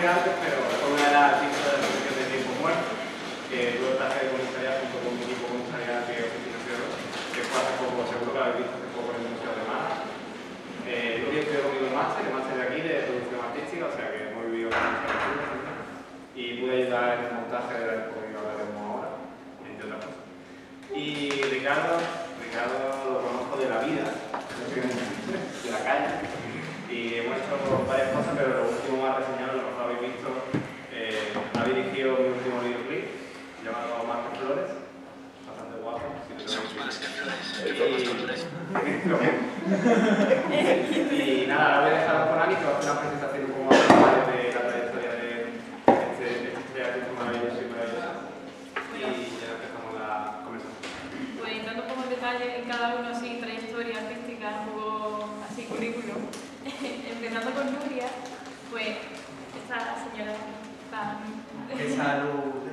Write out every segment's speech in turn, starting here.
de antes, pero una de las artistas de la asociación de tiempo muerto, que tuvo el traje de comisariado junto con un equipo comisarial que es financiero, que fue hace poco, seguro que lo habéis visto hace poco en el Museo de Málaga. Luego estuve conmigo el máster de aquí, de producción artística, o sea que hemos vivido con mucha aventura también. Y pude ayudar en el montaje de la expo que hablaremos ahora, entre otras cosas. Y Ricardo lo conozco de la vida, de la calle. Y hemos hecho varias cosas, pero lo último más reseñado, lo que habéis visto, ha dirigido mi último videoclip, llamado Más que Flores, bastante guapo. Somos más que flores, y nada, ahora voy a dejar con Ani, que va a hacer una presentación un poco más formal de la trayectoria de este artista maravilloso y maravilloso. Y ya empezamos la conversación. Pues entrando un poco en detalle en cada uno, así, trayectoria artística, un poco así, currículum. Empezando con Nuria, pues esta señora tan... ¡Qué salud!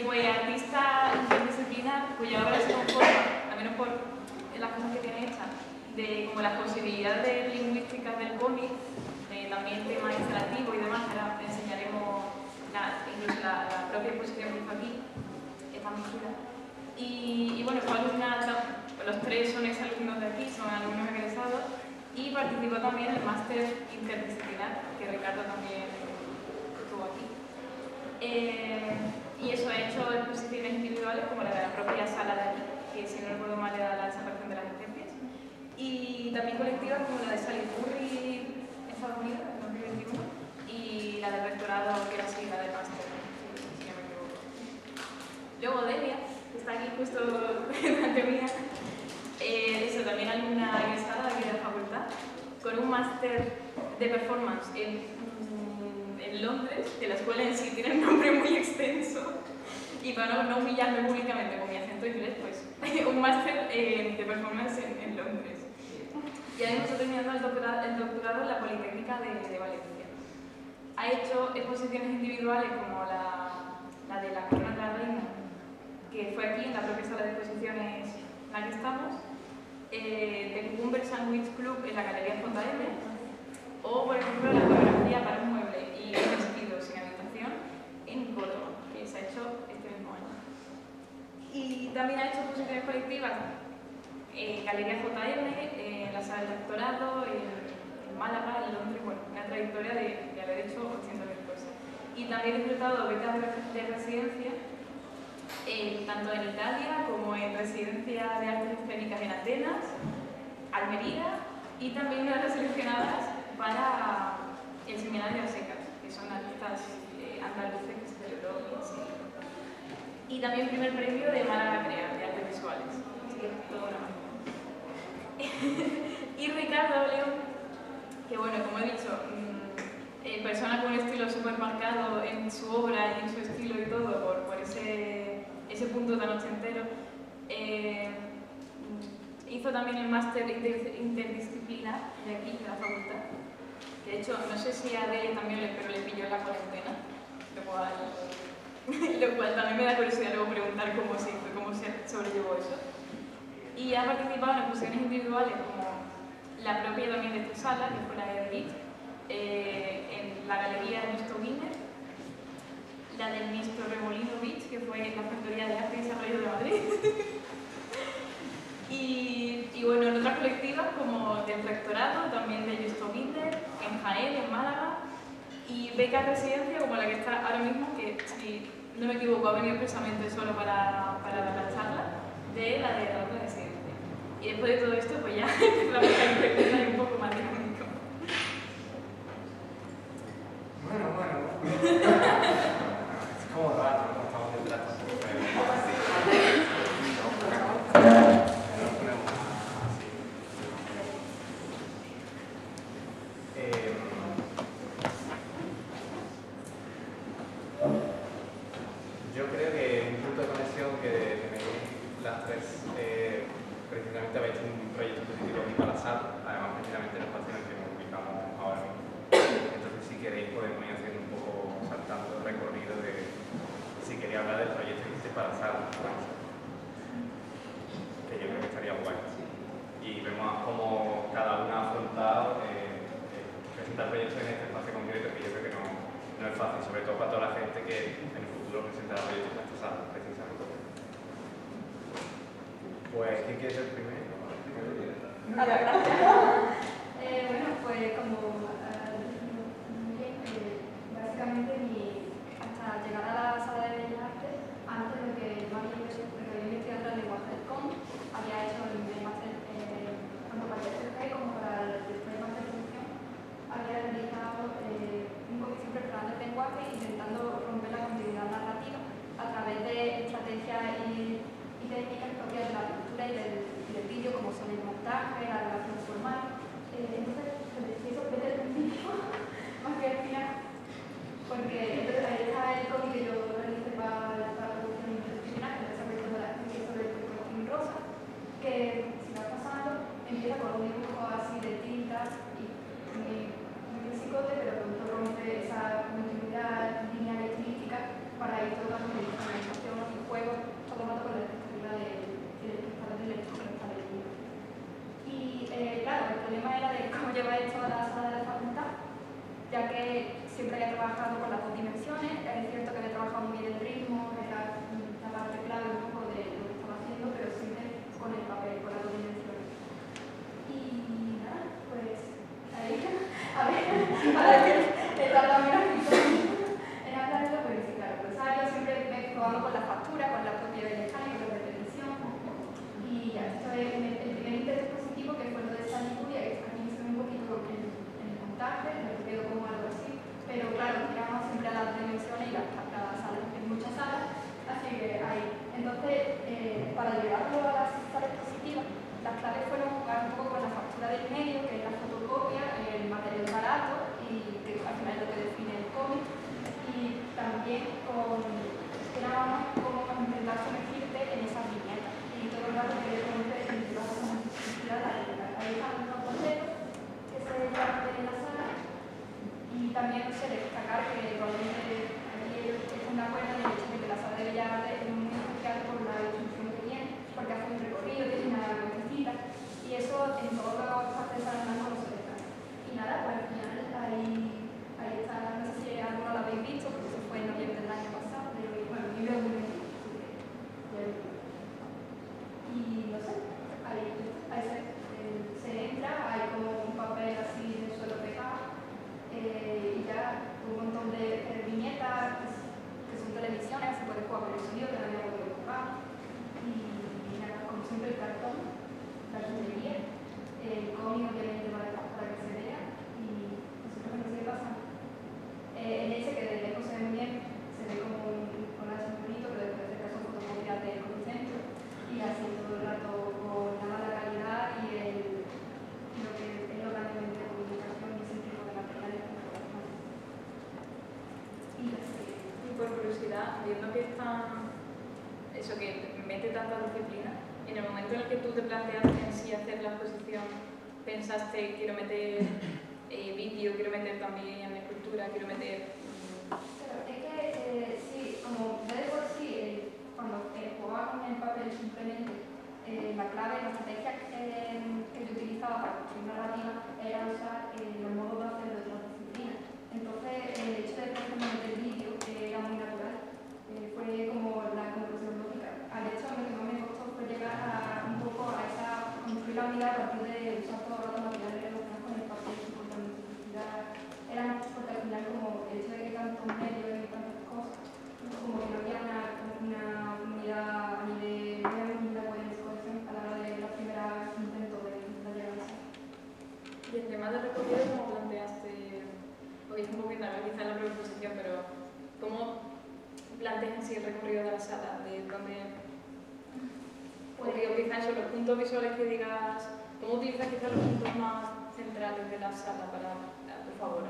Pues artista interdisciplinar, pues yo ahora se conforma, al menos por las cosas que tiene hechas, de como las posibilidades lingüísticas del cómic, también tema instalativo y demás, que ahora enseñaremos incluso la propia exposición que hizo aquí, está muy chula. Y bueno, fue alumna, los tres son exalumnos de aquí, son alumnos egresados, y participó también en el máster interdisciplinar, que Ricardo también estuvo aquí. Y eso, ha hecho exposiciones individuales como la de la propia sala de aquí, que si no recuerdo mal era la desaparición de las especies, y también colectivas como la de Salisbury, Estados Unidos, en 2021, y la del rectorado, que era así, la del máster, si no me equivoco. Luego Delia, que está aquí justo delante mía, eso, también alumna egresada aquí de la facultad, con un máster de performance en Londres, que la escuela en sí tiene un nombre muy extenso, y para no humillarme públicamente con mi acento inglés, pues un máster de performance en Londres. Y además está terminando el doctorado en la Politécnica de Valencia. Ha hecho exposiciones individuales como la de la Corona de la Reina, que fue aquí en la propia sala de exposiciones en la que estamos, del Cucumber Sandwich Club en la Galería JM, o por ejemplo la fotografía para un mueble y un vestido sin habitación en Córdoba, que se ha hecho este mismo año. Y también ha hecho exposiciones colectivas en Galería JM, en la sala de doctorado, en Málaga, en Londres, bueno, una trayectoria de haber hecho 800.000 cosas. Y también he disfrutado becas de residencia, tanto en Italia como en residencia de artes escénicas en Atenas, Almería, y también una de las seleccionadas para el Seminario de Secas, que son artistas andaluces que se celebró en Sevilla. Y también primer premio de Málaga Crea, de artes visuales. Así que todo una maravilla. Y Ricardo León, que bueno, como he dicho, persona con un estilo súper marcado en su obra y en su estilo y todo, por ese punto tan ochentero. Hizo también el máster interdisciplinar de aquí, de la facultad. De hecho, no sé si a Delia también pero le pilló la cuarentena, lo cual también me da curiosidad luego preguntar cómo se sobrellevó eso. Y ha participado en exposiciones individuales como la propia también de esta sala, que fue la de Edith, en la Galería Ernesto Wiener, la del ministro Remolino Beach, que fue en la Factoría de Arte y Desarrollo de Madrid. Y bueno, en otras colectivas como del rectorado, también de Justo Binder, en Jaén, en Málaga, y becas residencia como la que está ahora mismo, que si no me equivoco ha venido expresamente solo para dar la charla, de la de la residencia. Y después de todo esto, pues ya empezamos a interpretar un poco más dinámico. Bueno. Es como raro, ¿no? Estamos detrás. Yo creo que un punto de conexión que tenéis las tres, precisamente habéis hecho un proyecto específico aquí para la sala, además precisamente en el espacio en el que nos ubicamos ahora mismo. Entonces si queréis podemos ir haciendo un poco, saltando el recorrido de si queréis hablar del proyecto que hiciste para la sala, que yo creo que estaría guay. Y vemos cómo cada una ha afrontado presentar proyectos en este espacio concreto Pues, ¿quién quiere ser primero? Bueno, pues como muy bien, básicamente hasta llegar a la sala de Bellas Artes, antes de que yo había investigado el lenguaje del cómic, había hecho el máster tanto para el TFG como para el máster de producción, había realizado un cómic siempre explorando el lenguaje, intentando romper la continuidad narrativa a través de estrategias y técnicas propias de la pintura y del vídeo, como son el montaje, la relación formal. Entonces, eso desde el principio, más que al final, porque entonces ahí está el cómic que yo realicé para la producción interdisciplinar, que esa cuestión de la actriz sobre el cortín rosa, que si va pasando, empieza con un dibujo así de tintas y muy clasicote, pero pronto rompe esa continuidad lineal y estilística para ir tocando la información y juego todo el rato con la perspectiva del lector que está leyendo. Y claro, el problema era de cómo llevar esto a la sala de la facultad, ya que siempre había trabajado con las dos dimensiones. Es cierto que había trabajado muy bien el ritmo, era la parte clave un poco de lo que estaba haciendo, pero siempre con el papel, con las dos dimensiones. Y nada, pues ahí, a ver que tarda menos en hablarlo, pero sí, claro, Rosario siempre me he probado con la factura, con la propia mecánica, con la televisión. Y ya, esto es el primer interdispositivo, que fue lo de Stanley Kubrick. Aquí me suena un poquito en el montaje, me quedo como algo así, pero claro, tiramos siempre a las dimensiones y las salas, en muchas salas, así que ahí. Entonces, para llevarlo a las salas dispositivas, las claves fueron jugar un poco con la factura del medio, que es la fotocopia, el material barato, y que al final es lo que define el cómic, y también con cómo intentar sumergirte en esas viñetas. Y todo el rato que yo comenté en la ahí están los bocetos que se llevan en la sala. Y también, no sé, destacar que probablemente aquí están de acuerdo en el hecho de que la sala de Bellas Artes es muy especial por la distribución que tiene, porque hace un recorrido, tiene una vueltecita, y eso en todas las partes de San no se deja. Y nada, pues al final ahí está, no sé si alguno lo habéis visto, porque eso fue en noviembre del año pasado, pero bueno, en noviembre del 2020. Y no sé, ahí se entra, hay como un papel así en el suelo pegado, y ya un montón de viñetas que son televisiones, se puede jugar con el sonido, que no había podido jugar. Y nada, como siempre el cartón, la librería, el cómic obviamente para que se vea, y nosotros no sé qué pasa. En ese que de lejos se ve bien, se ve como un collage muy bonito, pero después de cerca son fotocopias del concentro, y así todo el rato con la mala calidad y lo que es el órgano de comunicación y ese tipo de materiales que trabajamos. Y por curiosidad, viendo que eso que mete tanta disciplina, en el momento en el que tú te planteaste en sí hacer la exposición, pensaste, quiero meter vídeo, quiero meter también escultura, quiero meter... Pero es que sí, como ya de por sí, cuando jugaba con el papel simplemente, la clave, la estrategia que yo utilizaba para construir narrativa era usar los modos de hacer de otras disciplinas. Entonces, el hecho de, por ejemplo, meter vídeo era muy natural. Fue como la conclusión lógica. Al hecho, lo que más me costó fue llegar un poco a construir la unidad a partir de usar todos los materiales relacionados con el papel y con la necesidad. Era más porque al final, como el hecho de que tantos medios y tantas cosas, como que no había una unidad a nivel de cohesión a la hora de los primeros intentos de llegar a eso. Y el tema de recorrido, ¿cómo planteaste? Porque es un poco quizá en la proposición, pero ¿cómo planteas así el recorrido de la sala? ¿De dónde? Porque quizás eso, los puntos visuales que digas, ¿cómo utilizas quizás los puntos más centrales de la sala para, por favor,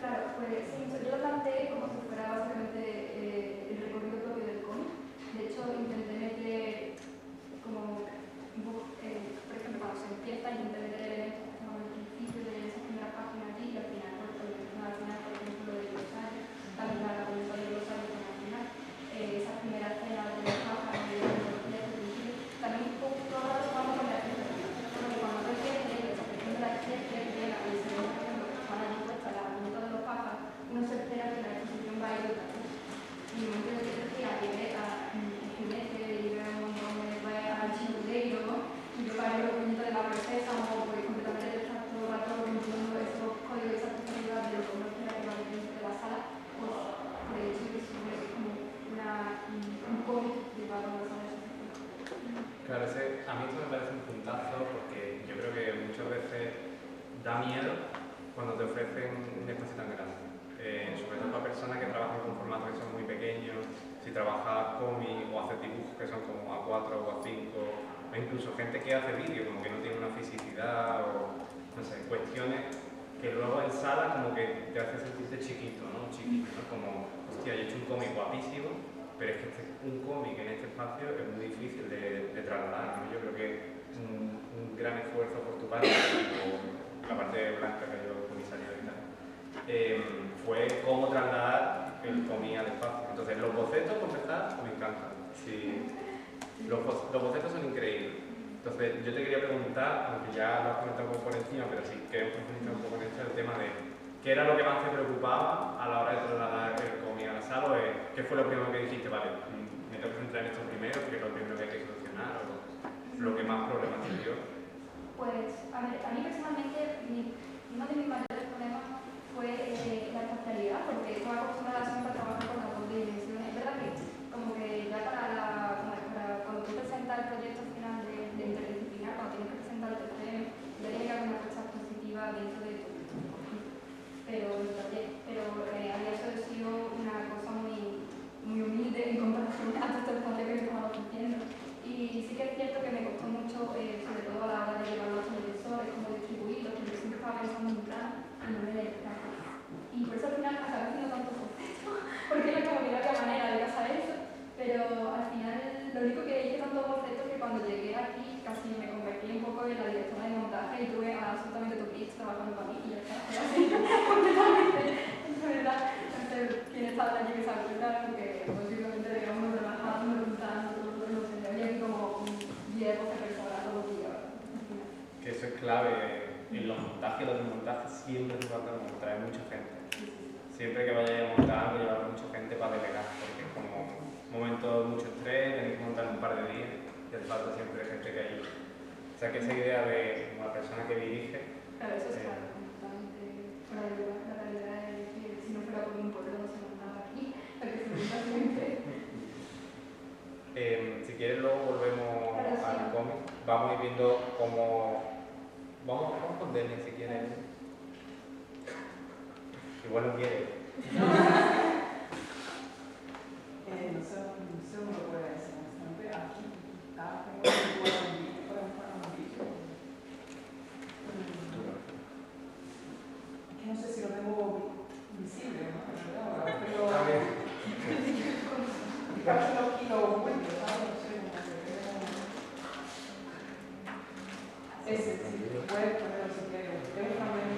Claro, pues sí, yo lo planteé como si fuera básicamente el recorrido propio del cómic. De hecho, intenté meter como un poco, por ejemplo, cuando se empieza, intenté meter elementos como al principio de esa primera página allí y al final, al final, por ejemplo, de Rosario, también la pregunta de Rosario al final, esa primera escena de los pájaros, de los pies, del principio, también todo el rato vamos con la expectativa. Porque cuando no entiende esa cuestión de la especie, llega y se ve, por ejemplo, para la encuesta, la pregunta de los pájaros, uno se espera que la exposición va a ir otra vez. Y en el momento en que se retira, que ve a el jinete y igual que Sésamo, pues completamente estar todo el rato rompiendo esos códigos de accesibilidad de lo que uno espera que va a venir de la sala, pues de hecho es como un cómic llevado a la sala de accesibilidad. Claro, a mí esto me parece un puntazo porque yo creo que muchas veces da miedo cuando te ofrecen un espacio tan grande. Sobre todo para personas que trabajan con formatos que son muy pequeños, si trabajas cómic o haces dibujos que son como A4 o A5, o incluso gente que hace vídeo como que no tiene una fisicidad o no sé, cuestiones que luego en sala como que te hace sentirte chiquito, ¿no? Chiquito, ¿no? Como, hostia, yo he hecho un cómic guapísimo, pero es que un cómic en este espacio es muy difícil de trasladar, ¿no? Yo creo que un gran esfuerzo por tu parte, por la parte blanca que yo comisaría y tal, fue cómo trasladar el cómic al espacio. Entonces, los bocetos, por empezar, me encantan. Sí, los bocetos son increíbles. Entonces, yo te quería preguntar, aunque ya lo has comentado un poco por encima, pero sí queremos profundizar un poco en esto, el tema de qué era lo que más te preocupaba a la hora de trasladar el cómic a la sala, o qué fue lo primero que dijiste, vale, me tengo que centrar en esto primero, porque es lo primero que hay que solucionar, o lo que más problemas te dio. Pues, a ver, a mí personalmente, uno de mis mayores problemas fue la espacialidad, porque estoy acostumbrada siempre a trabajar con las dos dimensiones. Es verdad que, como que ya para cuando tú presentas el proyecto final de interdisciplinar, cuando tienes que presentar el TCM, ya tiene que haber una fecha positiva dentro de tu pero a mí eso ha sido una cosa muy humilde en comparación a todo el espacio que me estaba ofreciendo. Y sí que es cierto que me costó mucho, sobre todo a la hora de llevarlo a los televisores, cómo distribuirlos, porque yo siempre estaba pensando en un plan y no en el plan. Y por eso al final acabé haciendo tantos bocetos, porque es como que no había manera de pasar eso. Pero al final lo único que hice tantos bocetos que cuando llegué aquí casi me convertí un poco en la directora de montaje y tuve absolutamente tu pitch trabajando para mí y ya está. Completamente, es verdad. Entonces, quien estaba allí que se acuerda, porque posiblemente digamos trabajando, preguntando, no sé, había aquí como 10 12 personas todos los días. Que eso es clave en los montajes, los desmontajes, siempre se trata de traer mucha gente. Siempre que vayáis a montar, llevar mucha gente para delegar, porque es como un momento de mucho estrés, tenéis que montar un par de días y hace falta siempre gente que ayude. O sea que esa idea de una persona que dirige. Claro, eso es claro, completamente fuera de lugar. La realidad es que si no fuera por un pueblo no se montaba aquí, lo que se monta siempre. Si quieres luego volvemos al cómic. Vamos a ir viendo cómo. Vamos con Denis si quieres. Igual no quiere. No sé cómo lo puede decir. Aquí está como un que no sé si lo tengo visible, ¿no? Pero casi los kilos vueltos, ¿sabes? No sé cómo se ve. Ese, sí, puedes ponerlo si quieres. Es también.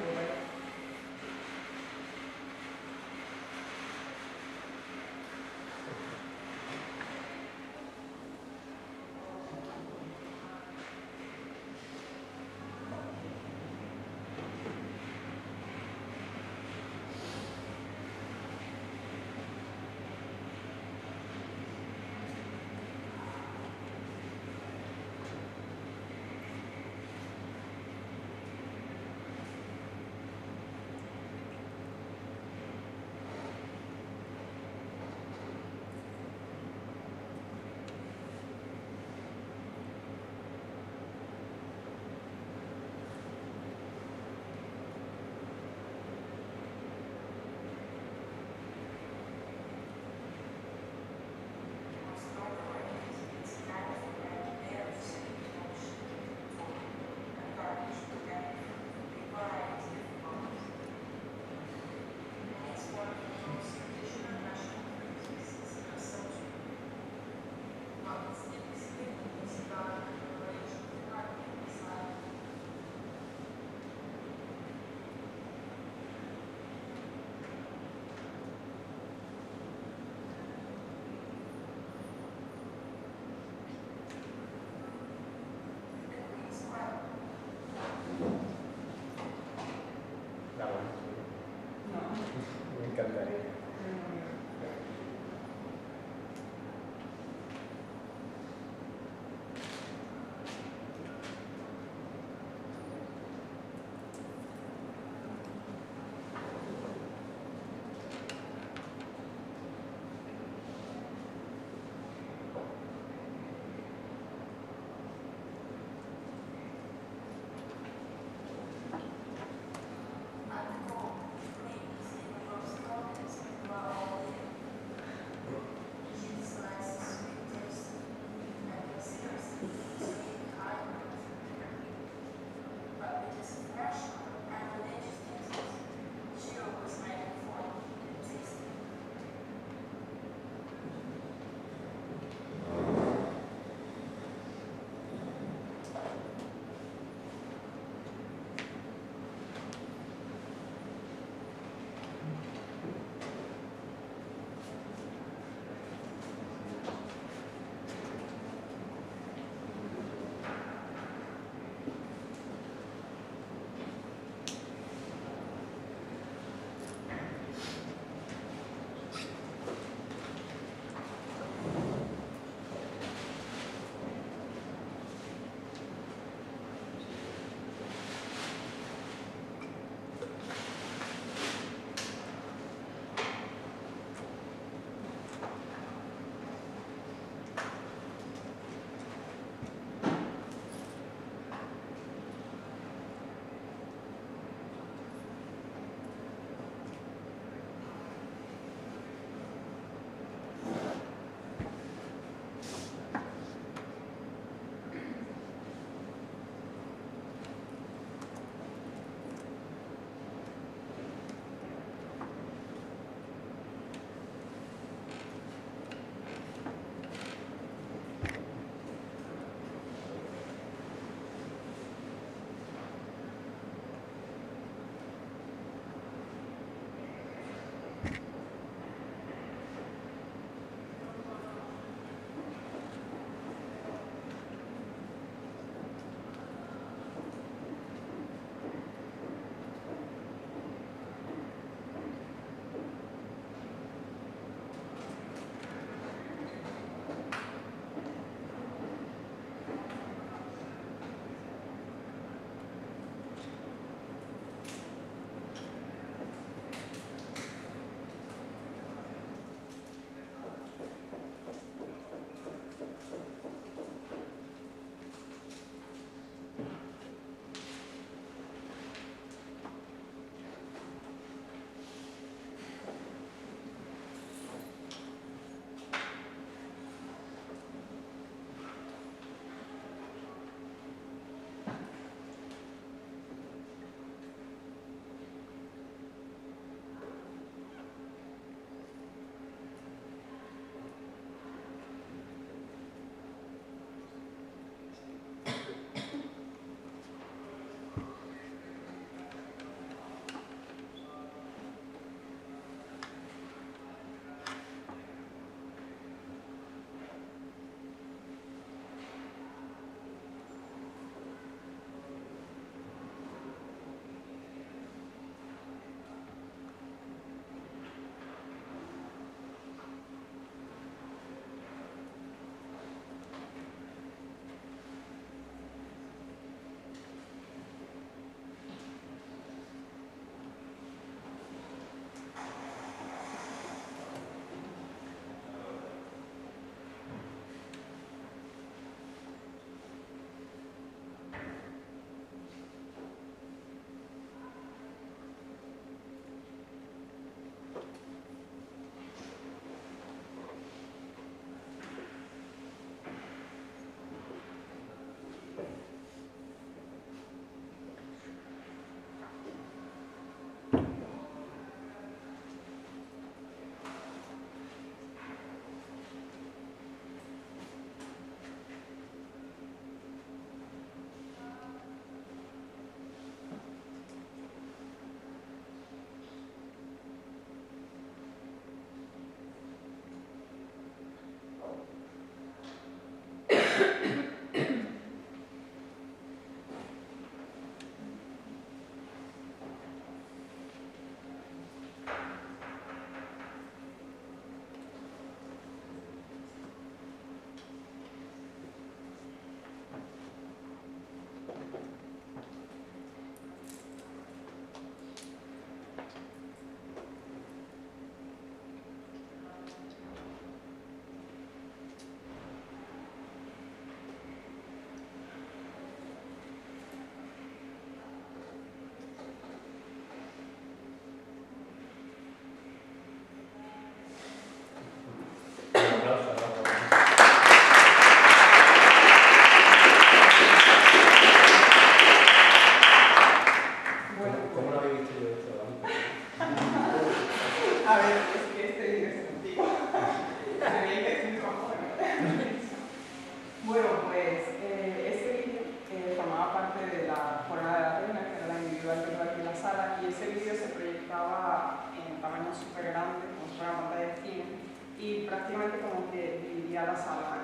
y prácticamente como que dividía la sala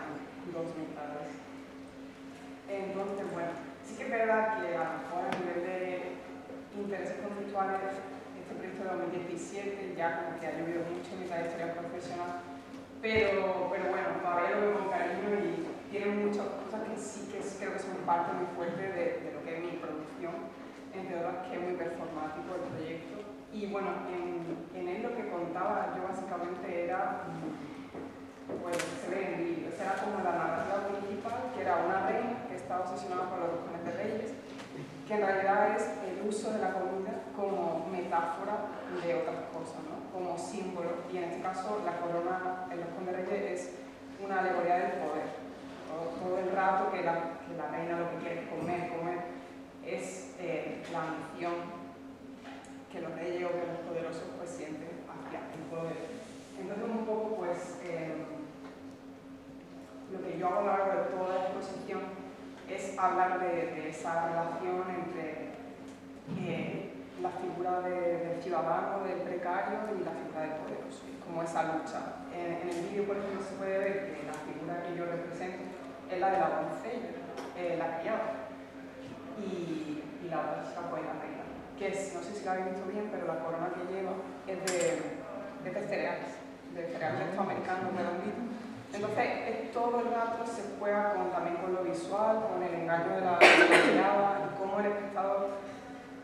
en dos mitades. Entonces, bueno, sí que es verdad que a lo mejor a nivel de intereses conceptuales este proyecto de 2017 ya como que ha llovido mucho en mi trayectoria profesional, pero bueno, todavía lo veo con cariño y tiene muchas cosas que sí que creo que son parte muy fuerte de lo que es mi producción, entre otras que es muy performático el proyecto. Y bueno, en él lo que contaba yo básicamente era, pues se ve en vídeos, era como la narrativa principal, que era una reina que estaba obsesionada con los roscones de reyes, que en realidad es el uso de la comida como metáfora de otras cosas, ¿no? Como símbolo, y en este caso la corona, el roscón de reyes es una alegoría del poder. Todo el rato que la reina lo que quiere es comer, es la ambición que los reyes o que los poderosos pues sienten hacia el poder. Entonces un poco pues lo que yo hago a lo largo de toda la exposición es hablar de esa relación entre la figura del ciudadano, del precario y la figura del poderoso, como esa lucha. En el vídeo, por ejemplo, se puede ver que la figura que yo represento es la de la doncella, la criada, y la otra chica pues la reina, que es, no sé si la habéis visto bien, pero la corona que lleva es de cereales americanos redonditos. Entonces, todo el rato se juega también con lo visual, con el engaño de la mirada y cómo el espectador,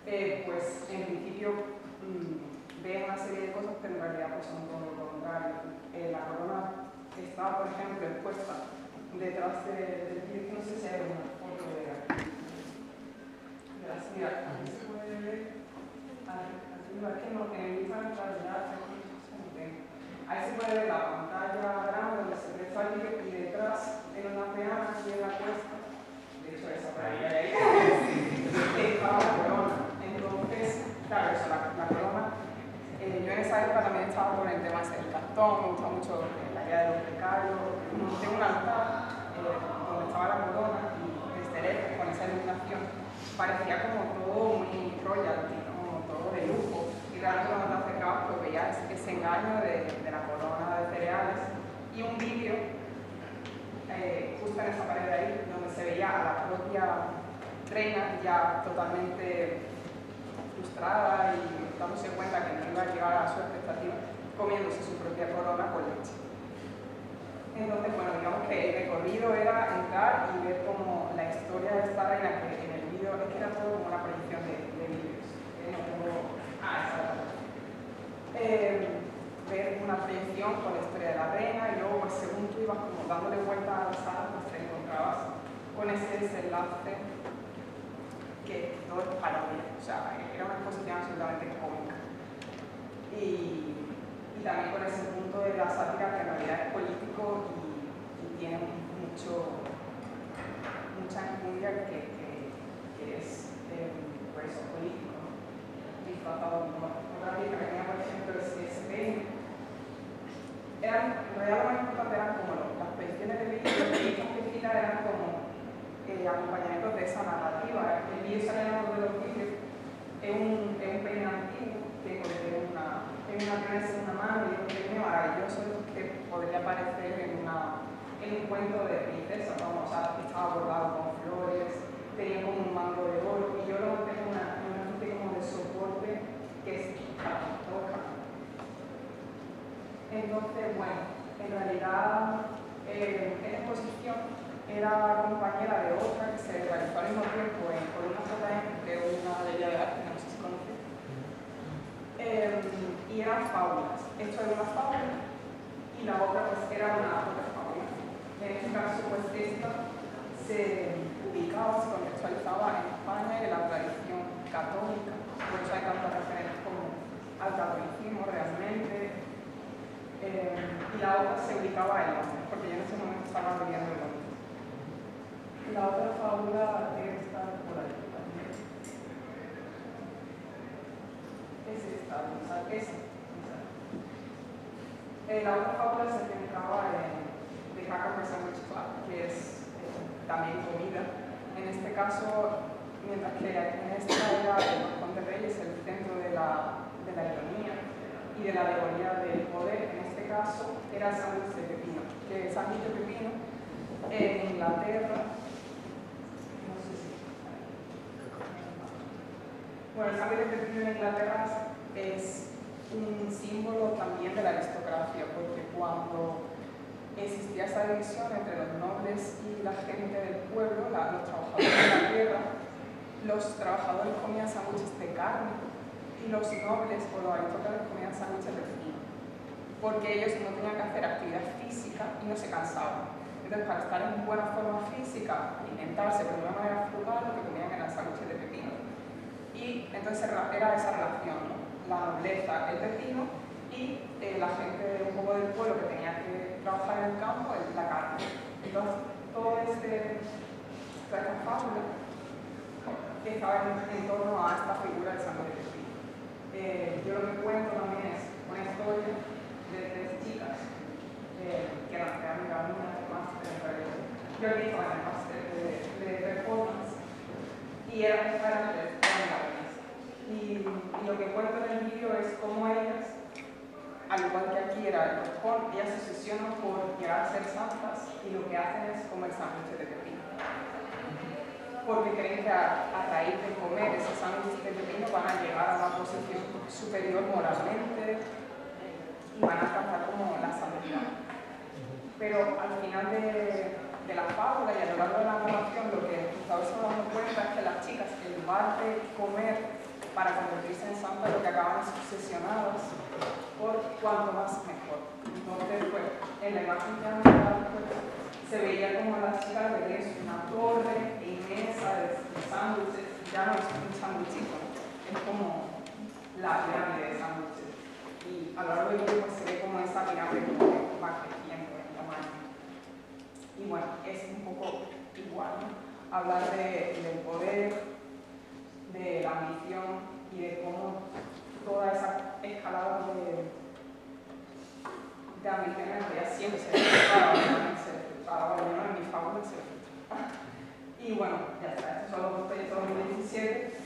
pues en principio ve una serie de cosas, pero en realidad pues, son todo lo contrario. La corona está, por ejemplo, expuesta detrás del vídeo, no sé si hay una foto de la señora. Aquí se puede ver, es que no, en el Instagram ya ahí se puede ver la pantalla grande donde se ve el vídeo y detrás en una peana aquí en la cuesta, de hecho esa por ahí, estaba la corona. Entonces, claro, eso, la corona, yo en esa época también estaba con el tema del cartón, me gusta mucho la idea de los precarios, monté un altar donde estaba la corona y desde lejos con esa iluminación parecía como todo muy royalty, como todo de lujo. Y realmente cuando te acercabas pues veías ese engaño de la corona de cereales y un vídeo justo en esa pared de ahí donde se veía a la propia reina ya totalmente frustrada y dándose cuenta que no iba a llegar a su expectativa comiéndose su propia corona con leche. Entonces, bueno, digamos que el recorrido era entrar y ver como la historia de esta reina, que en el vídeo es que era todo como una proyección de vídeos. Ver una proyección con la historia de la reina y luego pues, según tú ibas como dándole vuelta a la sala pues te encontrabas con ese desenlace que todo es parodia, o sea, era una exposición absolutamente cómica y también con ese punto de la sátira que en realidad es político y tiene mucha enjundia que es por eso político, ¿no? Disfrazado como otra pieza que tenía, por ejemplo, el CSP. En realidad lo más importante eran como las proyecciones de vídeo y estas piecitas eran como acompañamientos de esa narrativa. El vídeo sale en uno de los vídeos, es un peine antiguo que contiene una prensa en una mano y un peine maravilloso que podría aparecer en un cuento de princesa, vamos, o sea, estaba bordado con flores, tenía como un mango de oro y yo lo monté en una especie como de soporte que es roja. Entonces, bueno, en realidad esta exposición era compañera de otra que se realizó al mismo tiempo en Columna JM, que es una galería de arte, no sé si conocéis, y eran fábulas. Esto era una fábula y la otra pues era una otra fábula. En este caso, pues esta se ubicaba, se contextualizaba en España y en la tradición católica, por eso hay tantas referencias como al catolicismo realmente. Y la otra se ubicaba en Londres, porque yo en ese momento estaba viviendo en Londres. La otra fábula debe estar por ahí también. Es esta, esa. La otra fábula se centraba en The Hacker Sandwich Club, que es también comida. En este caso, mientras que en esta era el Roscón de Reyes el centro de la ironía y de la alegoría del poder, en este este caso era el sándwich de pepino. Que el sándwich de pepino en Inglaterra, no sé si... Bueno, el sándwich de pepino en Inglaterra es un símbolo también de la aristocracia, porque cuando existía esa división entre los nobles y la gente del pueblo, los trabajadores de la tierra, los trabajadores comían sándwiches de carne y los nobles o los aristócratas comían sándwiches de pepino, porque ellos no tenían que hacer actividad física y no se cansaban. Entonces, para estar en buena forma física, alimentarse de una manera frugal, lo que comían eran sándwiches de pepino. Y entonces era esa relación, ¿no? La nobleza, el pepino, y la gente un poco del pueblo que tenía que trabajar en el campo, la carne. Entonces, toda esta fábula estaba en torno a esta figura del sándwich de pepino. Yo lo que cuento también es una historia de 3 chicas que eran amigas mías de máster, yo aquí estaba en el máster de performance, y eran bailarines. Y lo que cuento en el vídeo es cómo ellas, al igual que aquí era el performance, ellas se obsesionan por llegar a ser santas y lo que hacen es comer sándwiches de pepino. Porque creen que a raíz de comer esos sándwiches de pepino van a llegar a una posición superior moralmente y van a alcanzar como la santidad. Pero al final de la fábula y a lo largo de la narración, lo que el espectador se va dando cuenta es que las chicas, en lugar de comer para convertirse en santas, lo que acaban es obsesionadas por cuanto más mejor. Entonces, pues, en la imagen que han dado, pues, se veía como las chicas veían una torre inmensa de sándwiches, ya no es un sándwichito, ¿no? Es como la pirámide de sándwiches. Y a lo largo del vídeo pues, se ve como esa pirámide va creciendo en tamaño. Y bueno, es un poco igual, ¿no? Hablar del poder, de la ambición y de cómo toda esa escalada de ambición en realidad siempre se frustraba, bueno, en mi fábula se frustraba. Y bueno, ya está, estos son los proyectos 2017,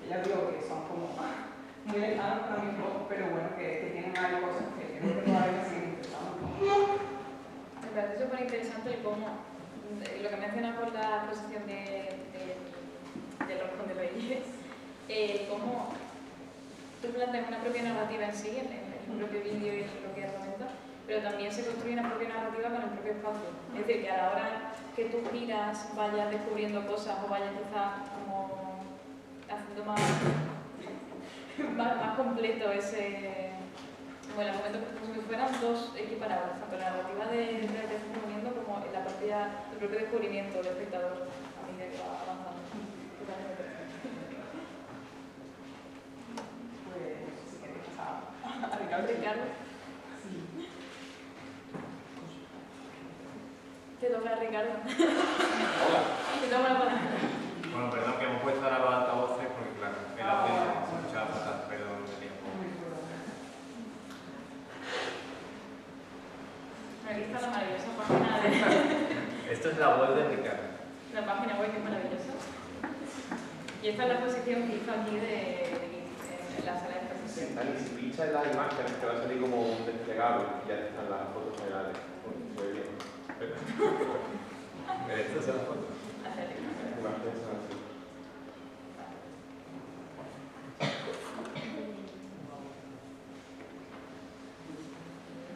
que ya digo que son como muy lejanos para mí, pero bueno, que tienen ahí cosas que creo que todavía siguen interesando. Me parece súper interesante el cómo, lo que mencionas por la exposición del Roscón de Reyes, cómo tú planteas una propia narrativa en sí, en el propio vídeo y en la propia herramienta, pero también se construye una propia narrativa con el propio espacio. Es decir, que a la hora que tú giras, vayas descubriendo cosas o vayas quizás como haciendo más completo ese... Bueno, en el momento como si fueran 2 equiparables, tanto la narrativa de la que estás poniendo como el propio descubrimiento del espectador a medida que va avanzando. Pues, si queréis pasar a Ricardo. Sí. Te toca, Ricardo. Hola. Te toca la palabra. Bueno, perdón que hemos puesto ahora los altavoces porque claro, el audio se escuchaba fatal, perdón de tiempo. Aquí está la maravillosa página de... Esto es la web de Ricardo. La página web que es maravillosa. Y esta es la exposición que hizo aquí en la sala de exposición. Y si pinchas en las imágenes te va a salir como un desplegable y ya están las fotos generales. Se ve bien. Estas son las fotos. Las imágenes son así.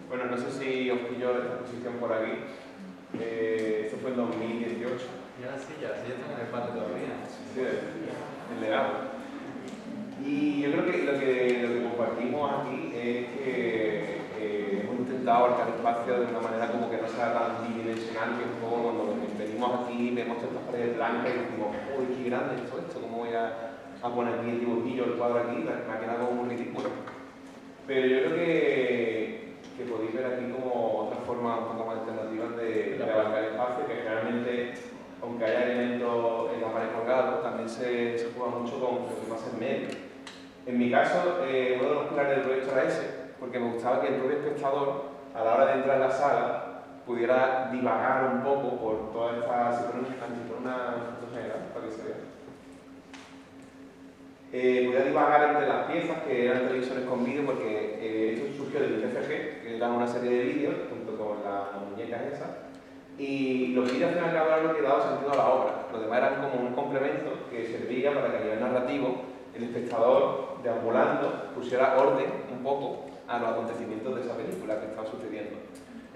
Bueno, no sé si os pilló esta exposición por aquí. Esto fue en 2018. Ya están en el patio todavía. Sí, el legado. Y yo creo que lo que compartimos aquí es que hemos intentado abarcar el espacio de una manera como que no sea tan bidimensional, que un poco cuando venimos aquí vemos todas estas paredes blancas y decimos, uy, qué grande es esto, ¿cómo voy a poner aquí el dibujillo, el cuadro aquí? Me ha quedado como muy ridículo. Pero yo creo que podéis ver aquí como otras formas un poco más alternativas de abarcar el espacio, que realmente, aunque haya elementos en la pared colgados, también se juega mucho con lo que pasa en medio. En mi caso, uno de los pilares del proyecto era ese, porque me gustaba que el propio espectador, a la hora de entrar en la sala, pudiera divagar un poco por toda esta... Si por una foto general, para que se vea. Podía divagar entre las piezas que eran televisores con vídeo porque esto surgió del TFG, que era una serie de vídeos junto con las muñecas esas, y los vídeos al final acabaron lo que daba sentido a la obra. Los demás eran como un complemento que servía para que a nivel narrativo el espectador, deambulando, pusiera orden un poco a los acontecimientos de esa película que estaba sucediendo.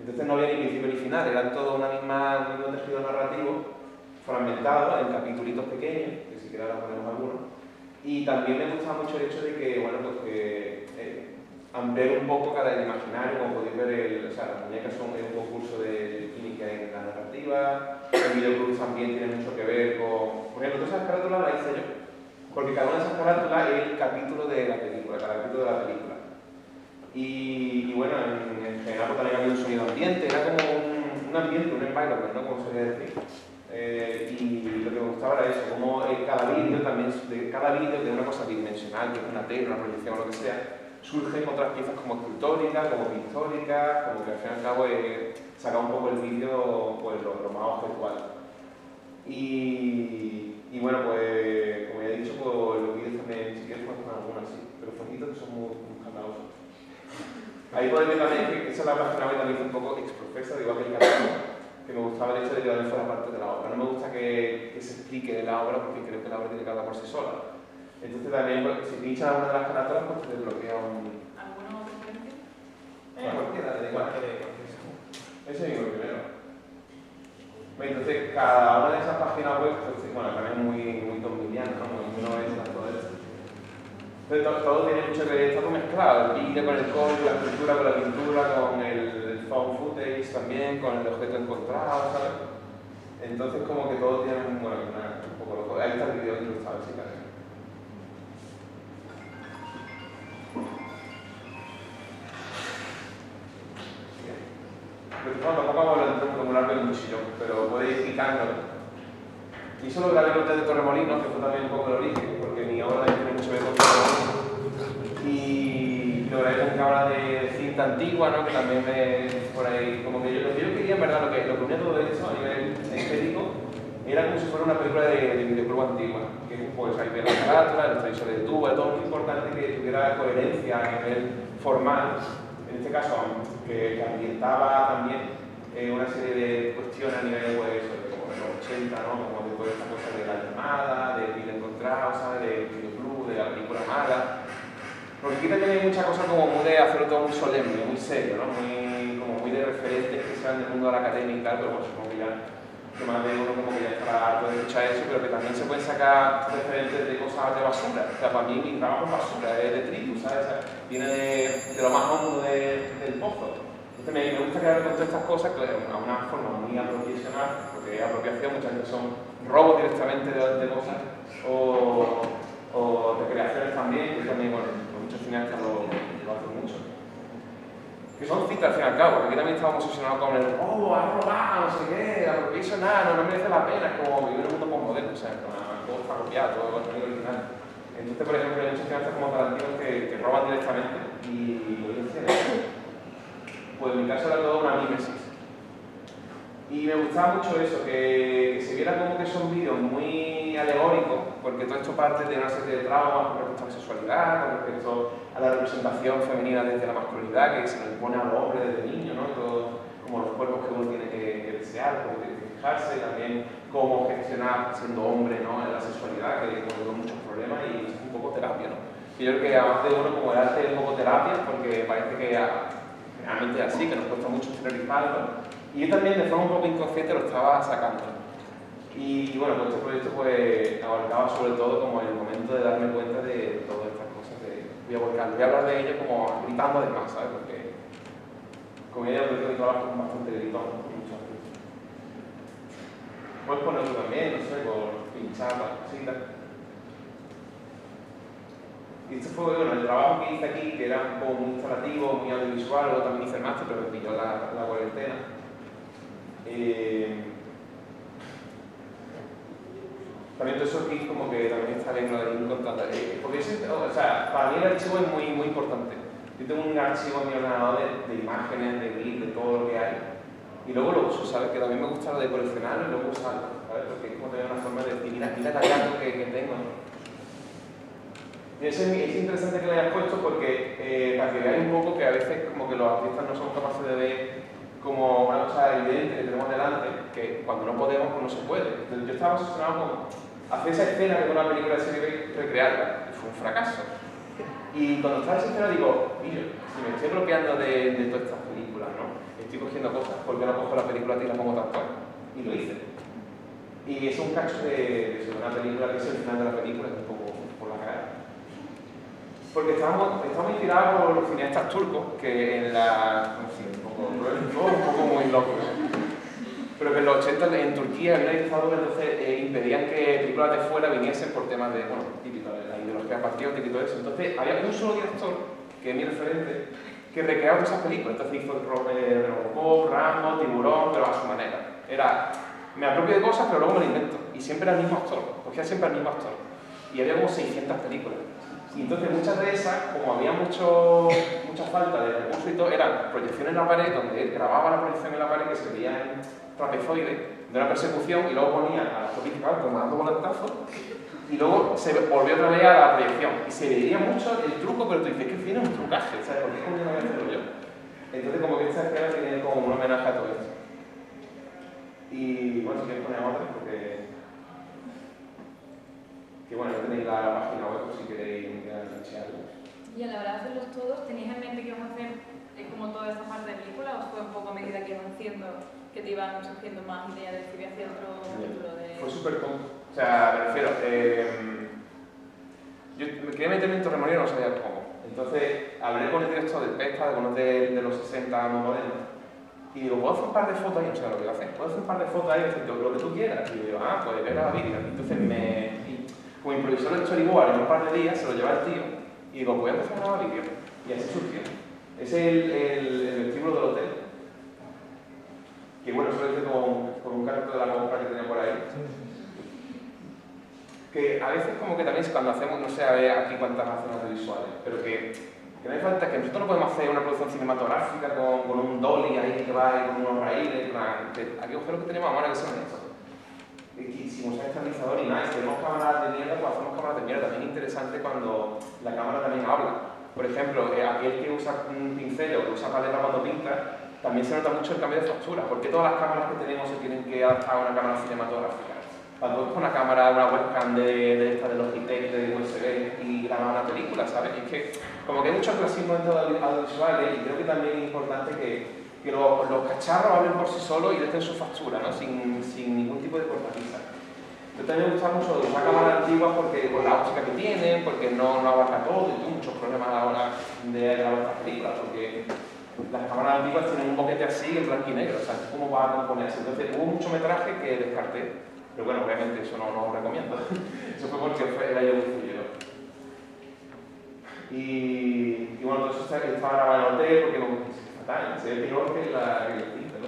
Entonces no había ni principio ni final, eran todo un mismo tejido narrativo fragmentado en capítulos pequeños, que si quieres ahora ponemos algunos. Y también me gustaba mucho el hecho de que, bueno, pues que ampliar un poco cada imaginario, como podéis ver, las muñecas son un concurso de química en la narrativa, el videoclub también tiene mucho que ver con... Por ejemplo, todas esas carátulas las hice yo, porque cada una de esas carátulas es el capítulo de la película, cada capítulo de la película. Y bueno, en general pues, también había un sonido ambiente, era como un ambiente, un environment, ¿no? Como se suele decir. Y lo que me gustaba era eso, como cada vídeo también, de cada vídeo de una cosa bidimensional, que es una tele, una proyección o lo que sea, surgen otras piezas como escultóricas, como pictóricas, como que al fin y al cabo saca un poco el vídeo pues, lo más objetual. Y bueno, pues como ya he dicho, pues los vídeos también, si quieres, pues con algunos así, pero fotitos que son muy escandalosos. Ahí podéis ver también que esa es la página web también un poco exprofesa, igual que el catálogo, que me gustaba el hecho de que también fuera parte de la obra. No me gusta que se explique de la obra porque creo que la obra tiene que hablar por sí sola. Entonces también, pues, si pinchas alguna de las carátulas, pues te desbloquea un... ¿Alguna otra referencia? Cualquiera, da igual. Ese es el primero. Entonces, cada una de esas páginas web, pues, bueno, también es muy dominiana, ¿no? Muy novela, todo esto. Entonces, todo tiene mucho que ver, está todo mezclado, el vídeo con el código, la escultura con la pintura, con el found footage también, con el objeto encontrado, ¿sabes? Entonces, como que todo tiene un poco loco. Ahí está el vídeo ilustrado, sí, claro. Bueno, tampoco vamos a hablar de un formular de muchillo, pero podéis ir picándolo. Y eso lo grabé con el de Torremolinos, que fue también un poco el origen, porque mi obra tiene mucho que ver con Torremolinos. Y lo grabé con cámara de cinta antigua, ¿no? Que también por ahí, como que lo que yo quería, en verdad, lo que unía todo esto a nivel estético, era como si fuera una película de videoclub antigua, que pues ahí ve la carátula, los televisores de tubo, todo muy importante que tuviera coherencia a nivel formal, en este caso, que ambientaba también una serie de cuestiones a nivel, pues, como de los 80, ¿no? Como de toda esta cosa de la llamada, de vida encontrada, ¿sabes? De videoclub, de la película mala. Porque aquí también hay mucha cosa como muy de hacerlo todo muy solemne, muy serio, ¿no? Muy de referentes que sean del mundo de la academia y tal, pero bueno, supongo que ya que más de uno como que ya estará harto de escuchar eso, pero que también se pueden sacar referentes de cosas de basura. O sea, para mí mi trabajo es basura, es detritus, ¿sabes? O sea, viene de lo más hondo del pozo. Entonces me gusta quedar con todas estas cosas que a una forma muy apropiacional, porque apropiación muchas veces son robos directamente de cosas, o de creaciones también, que también, bueno, muchos cineastas lo hacen mucho. Que son citas al fin y al cabo, porque aquí también estamos obsesionados con el ¡oh, has robado! No sé qué, apropiarse nada, no merece la pena, es como vivir en un mundo postmoderno, o sea, todo está copiado, todo es contenido original. Entonces, por ejemplo, hay muchos cineastas como Tarantino que roban directamente y lo dicen. Pues en mi caso era todo una mímesis. Y me gustaba mucho eso, que se viera como que son vídeos muy alegóricos, porque todo esto parte de una serie de traumas con respecto a la sexualidad, con respecto a la representación femenina desde la masculinidad, que se nos impone a los hombres desde niños, ¿no? Todo, como los cuerpos que uno tiene que desear, como tiene que fijarse, también cómo gestionar siendo hombre, ¿no? En la sexualidad, que tengo muchos problemas y es un poco terapia, ¿no? Y yo creo que además de uno como el arte es un poco terapia, porque parece que realmente es así, que nos cuesta mucho exteriorizarlo. Y yo también de forma un poco inconsciente lo estaba sacando. Y bueno, pues este proyecto pues abarcaba sobre todo como el momento de darme cuenta de todas estas cosas. Voy a hablar de ello como gritando además, ¿sabes? Porque como ya he dicho, mi trabajo es bastante gritón en muchos aspectos. Puedes ponerlo también, no sé, por pinchar las cositas. Y esto fue bueno, el trabajo que hice aquí, que era un poco muy instalativo, muy audiovisual, luego también hice el máster, pero me pilló la cuarentena. También todo eso aquí como que también está bien lo de ir contando. Porque o sea, para mí el archivo es muy importante. Yo tengo un archivo en mi ordenador de imágenes, de GIF, de todo lo que hay. Y luego lo uso, ¿sabes? Que también me gusta lo de coleccionarlo y luego usarlo, ¿sabes? Porque es como tener una forma de decir, mira el hallazgo que tengo. Y eso es interesante que lo hayas puesto porque para que veáis un poco que a veces como que los artistas no somos capaces de ver como una cosa evidente que tenemos delante, que cuando no podemos pues no se puede. Entonces, yo estaba obsesionado con hacer esa escena de una película de serie B, recrearla, y fue un fracaso. Y cuando estaba esa escena digo, mira, si me estoy apropiando de todas estas películas, ¿no? Estoy cogiendo cosas, ¿por qué no cojo la película y la pongo tal cual? Y lo hice. Y es un cacho de una película que es el final de la película, que es un poco por la cara. Porque estamos inspirados por los cineastas turcos, que en la... No sé, un poco muy loco, ¿no? Pero que en los 80 en Turquía había una dictadura, entonces impedían que películas de fuera viniesen por temas de, bueno, típico, de la ideología patriótica y todo eso. Entonces había un solo director, que es mi referente, que recreaba esas películas. Entonces hizo Robocop, Rambo, Tiburón, pero a su manera. Era, me apropio de cosas, pero luego me lo invento. Y siempre era el mismo actor, cogía siempre el mismo actor. Y había como 600 películas. Y entonces muchas de esas, como había mucha falta de recursos y todo, eran proyecciones en la pared, donde él grababa la proyección en la pared que se veía en trapezoide de una persecución y luego ponía a los principales tomando volantazos y luego se volvió otra vez a la proyección. Y se veía mucho el truco, pero tú dices que tiene un trucaje, ¿sabes? ¿Por qué coño no voy a hacerlo yo? Entonces como que esta escena tiene como un homenaje a todo esto. Y bueno, si queréis poner otra, porque... Que bueno, no tenéis la página web por si queréis algo. Y a la hora de hacerlos todos, ¿tenéis en mente que ibas a hacer como toda esta parte de película o fue un poco a medida que iban haciendo que te iban surgiendo más ideas de que voy a hacer otro capítulo de...? Fue súper tonto. O sea, me refiero, yo me quería meterme en Torremolinos y no sabía cómo. Entonces, hablé con el director del PESTA, de unos de los 60 muy modernos, y digo, ¿puedo hacer un par de fotos ahí? No sé lo que iba a hacer. ¿Puedo hacer un par de fotos ahí? Lo que tú quieras. Y yo digo, pues era vídeo. Entonces, como improvisó el storyboard en un par de días, se lo lleva el tío, y digo, voy a empezar a grabar vídeo. Y así surgió. Ese es el vestíbulo del hotel. Que bueno, eso lo hice con un carrito de la compra que tenía por ahí. Que a veces como que también cuando hacemos, no sé a ver aquí cuántas hacen audiovisuales, pero que no hay falta, que nosotros no podemos hacer una producción cinematográfica con un dolly ahí que va ahí con unos raíles, aquí los que tenemos ahora que son estos. Y sin usar estabilizador ni nada, si tenemos cámaras de mierda, pues hacemos cámaras de mierda. También es interesante cuando la cámara también habla. Por ejemplo, aquel que usa un pincel o que usa paleta cuando pinta, también se nota mucho el cambio de factura, porque todas las cámaras que tenemos se tienen que adaptar a una cámara cinematográfica. Cuando es una cámara, una webcam de esta de Logitech, de USB y grabar una película, ¿sabes? Y es que como que hay muchos clasismos dentro de audiovisuales y creo que también es importante que los cacharros hablen por sí solos y dejen su factura, ¿no? Sin ningún tipo de cortapisa. Yo también me gusta mucho usar cámaras antiguas porque con la óptica que tienen, porque no abarca todo y tengo muchos problemas a la hora de grabar estas películas, porque las cámaras antiguas tienen un boquete así en blanco y negro, o sea, ¿cómo va a componerse? Entonces hubo mucho metraje que descarté, pero bueno, obviamente eso no lo recomiendo. Eso fue porque era yo muy fluido. Y bueno, todo eso estaba grabado en el hotel porque como que se ve peor que el pinta, ¿no?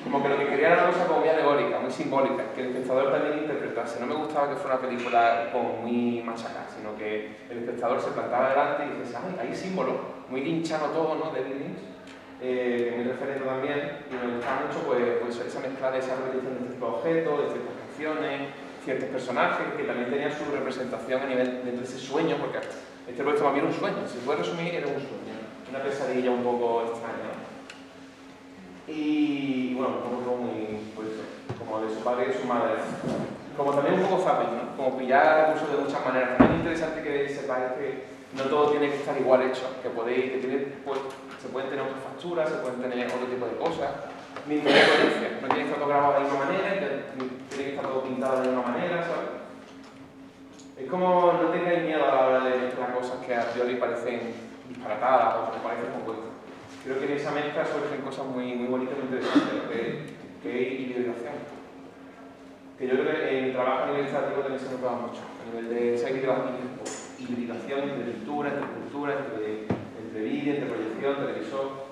Como que lo que quería era una cosa como muy alegórica, muy simbólica, que el espectador también interpretase. No me gustaba que fuera una película como muy machacada, sino que el espectador se plantaba delante y dijese, ¡ay, hay símbolos! Muy linchano todo, ¿no? David Lynch, que es mi referente también, y me gustaba mucho pues esa mezcla de esa repetición de ciertos objetos, de ciertas canciones, ciertos personajes que también tenían su representación a nivel dentro de ese sueño, porque este proyecto para mí era un sueño, si puedo resumir, era un sueño, una pesadilla un poco extraña, ¿no? Y bueno, muy, pues, como de su padre y de su madre, como también un poco zapping, ¿no? Como pillar recursos de muchas maneras. También es interesante que sepáis que no todo tiene que estar igual hecho, que se pueden tener otras facturas, se pueden tener otro tipo de cosas, misma coherencia, no tiene que estar todo grabado de la misma manera, tiene que estar todo pintado de la misma manera, ¿sabes? Es como no tengáis miedo a la hora de mezclar cosas que a priori parecen disparatadas o que parecen como... Creo que en esa mezcla surgen cosas muy bonitas y muy interesantes, ¿no? que es hibridación. Que yo creo que en el trabajo a nivel administrativo también se notaba mucho, a nivel de esa hibridación entre lectura, entre cultura, entre vídeo, entre proyección, televisor.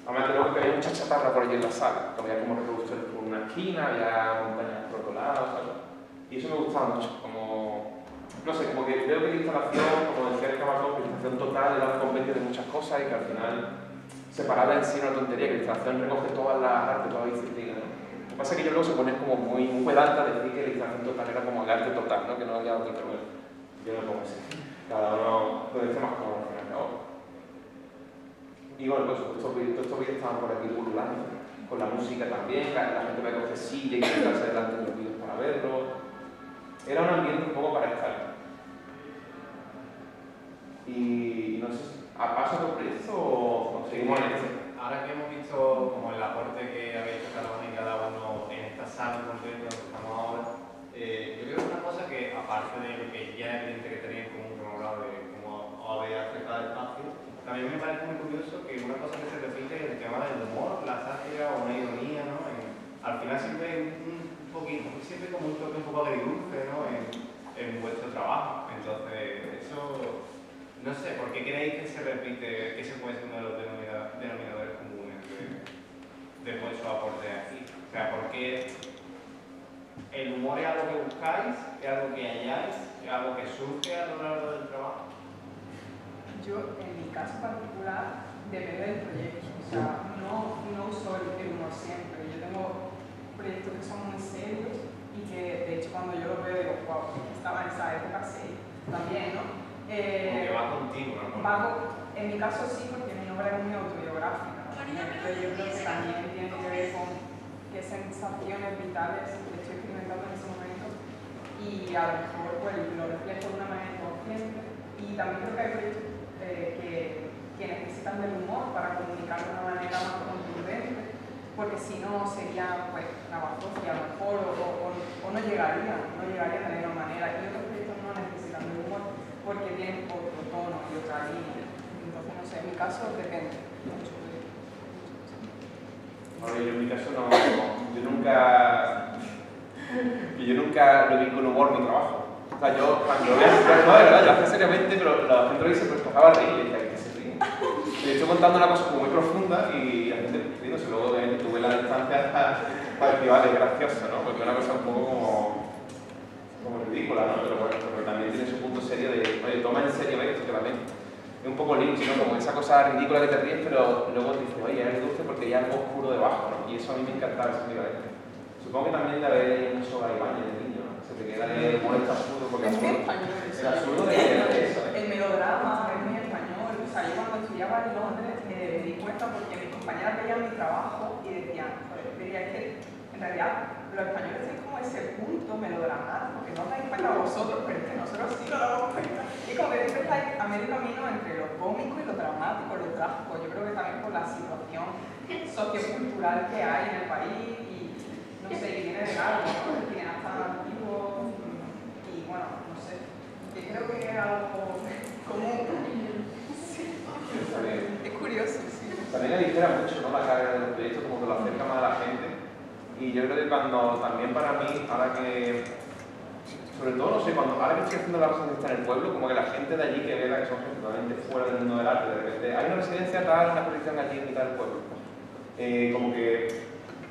Además, creo que había mucha chatarra por allí en la sala, que había como reproductores por una esquina, había montañas por otro lado, ¿sabes? Y eso me gustaba mucho, como... No sé, como que creo que la instalación, como decía el Camarón, la instalación total era un compendio de muchas cosas y que al final separada en sí una tontería, que la instalación recoge todas las artes, todas las disciplinas, ¿no? Lo que pasa es que yo luego se pone como muy pedante a decir que la instalación total era como el arte total, ¿no? Que no había otro problema. yo no pongo ese. Cada uno puede estar más cómodo al final de ahora. Y bueno, pues estos vídeos estaban por aquí pululando, con la música también, la gente me coge silla y sentarse delante de los vídeos para verlo. Era un ambiente un poco para estar. Y no sé, ¿a paso por esto o seguimos en esto? Ahora que hemos visto como el aporte que habéis hecho cada uno y cada uno en esta sala en concreto donde estamos ahora, yo creo que una cosa que, aparte de lo que ya es evidente que tenéis en común, que hemos hablado de cómo os habéis acercado al espacio, también me parece muy curioso que una cosa que se repite es el tema del humor, la sátira o una ironía, ¿no? Al final siempre un poquito, siempre como un toque un poco agridulce, ¿no? En vuestro trabajo. Entonces, eso, no sé, ¿por qué creéis que se repite, que se puede ser uno de los denominadores comunes de vuestro aporte aquí? O sea, ¿por qué el humor es algo que buscáis, es algo que halláis, es algo que surge a lo largo del trabajo? Yo, en mi caso particular, depende del proyecto. O sea, no uso el humor siempre. Yo tengo proyectos que son muy serios y que, de hecho, cuando yo los veo, digo, wow, estaba en esa época, sí, también, ¿no? Porque va contigo, ¿no? En mi caso sí, porque mi obra es muy autobiográfica, ¿no? Pero yo creo que también tiene que ver con qué sensaciones vitales estoy experimentando en ese momento y a lo mejor pues, lo reflejo de una manera inconsciente. Y también creo que hay proyectos que necesitan del humor para comunicar de una manera más contundente, porque si no sería pues navajosía a lo mejor o no llegaría de la misma manera. Y otros proyectos no necesitan del humor porque tienen otro tono y otra línea. Entonces, no sé, en mi caso depende mucho. Bueno, yo en mi caso no, yo nunca lo vi con humor mi trabajo. O sea, yo cuando veía, no, de verdad, yo hacía seriamente, pero la gente lo dice, pues tocaba reír y decía, ¿qué se ríe? Y estoy contando una cosa como muy profunda y la gente riéndose, luego tuve la distancia para decir, vale, es gracioso, ¿no? Porque es una cosa un poco como ridícula, ¿no? Pero bueno, porque también tiene su punto serio de, oye, toma en serio esto, que también es un poco Lynch, ¿no? Como esa cosa ridícula que te ríes, pero luego te dices, oye, es dulce porque hay algo oscuro debajo, ¿no? Y eso a mí me encantaba efectivamente. Supongo que también de haber mucho Ibáñez de niño, ¿no? Se te queda el humor absurdo, porque Es muy absurdo, español. el absurdo de eso, ¿eh? El melodrama es muy español. O sea, yo cuando estudiaba en Londres me di cuenta porque mis compañeras veían mi trabajo y decían, diría que en realidad los españoles tienen como ese punto melodramático que no os dais cuenta vosotros, pero es que nosotros sí lo damos cuenta. Y como que siempre estáis a medio camino entre lo cómico y lo dramático, lo trágico. Yo creo que también por la situación sociocultural que hay en el país y no sé, que viene de largo, ¿no? De cineastas antiguos y bueno, no sé, que creo que es algo común. Sí. Es curioso, sí. También aligera mucho, ¿no? La carga del proyecto, como que lo acerca más a la gente. Y yo creo que cuando también para mí, ahora que, sobre todo, no sé, ahora que estoy haciendo la residencia en el pueblo, como que la gente de allí que vea que son gente totalmente fuera del mundo del arte, de repente, hay una residencia tal, una exposición allí en mitad del pueblo. Como que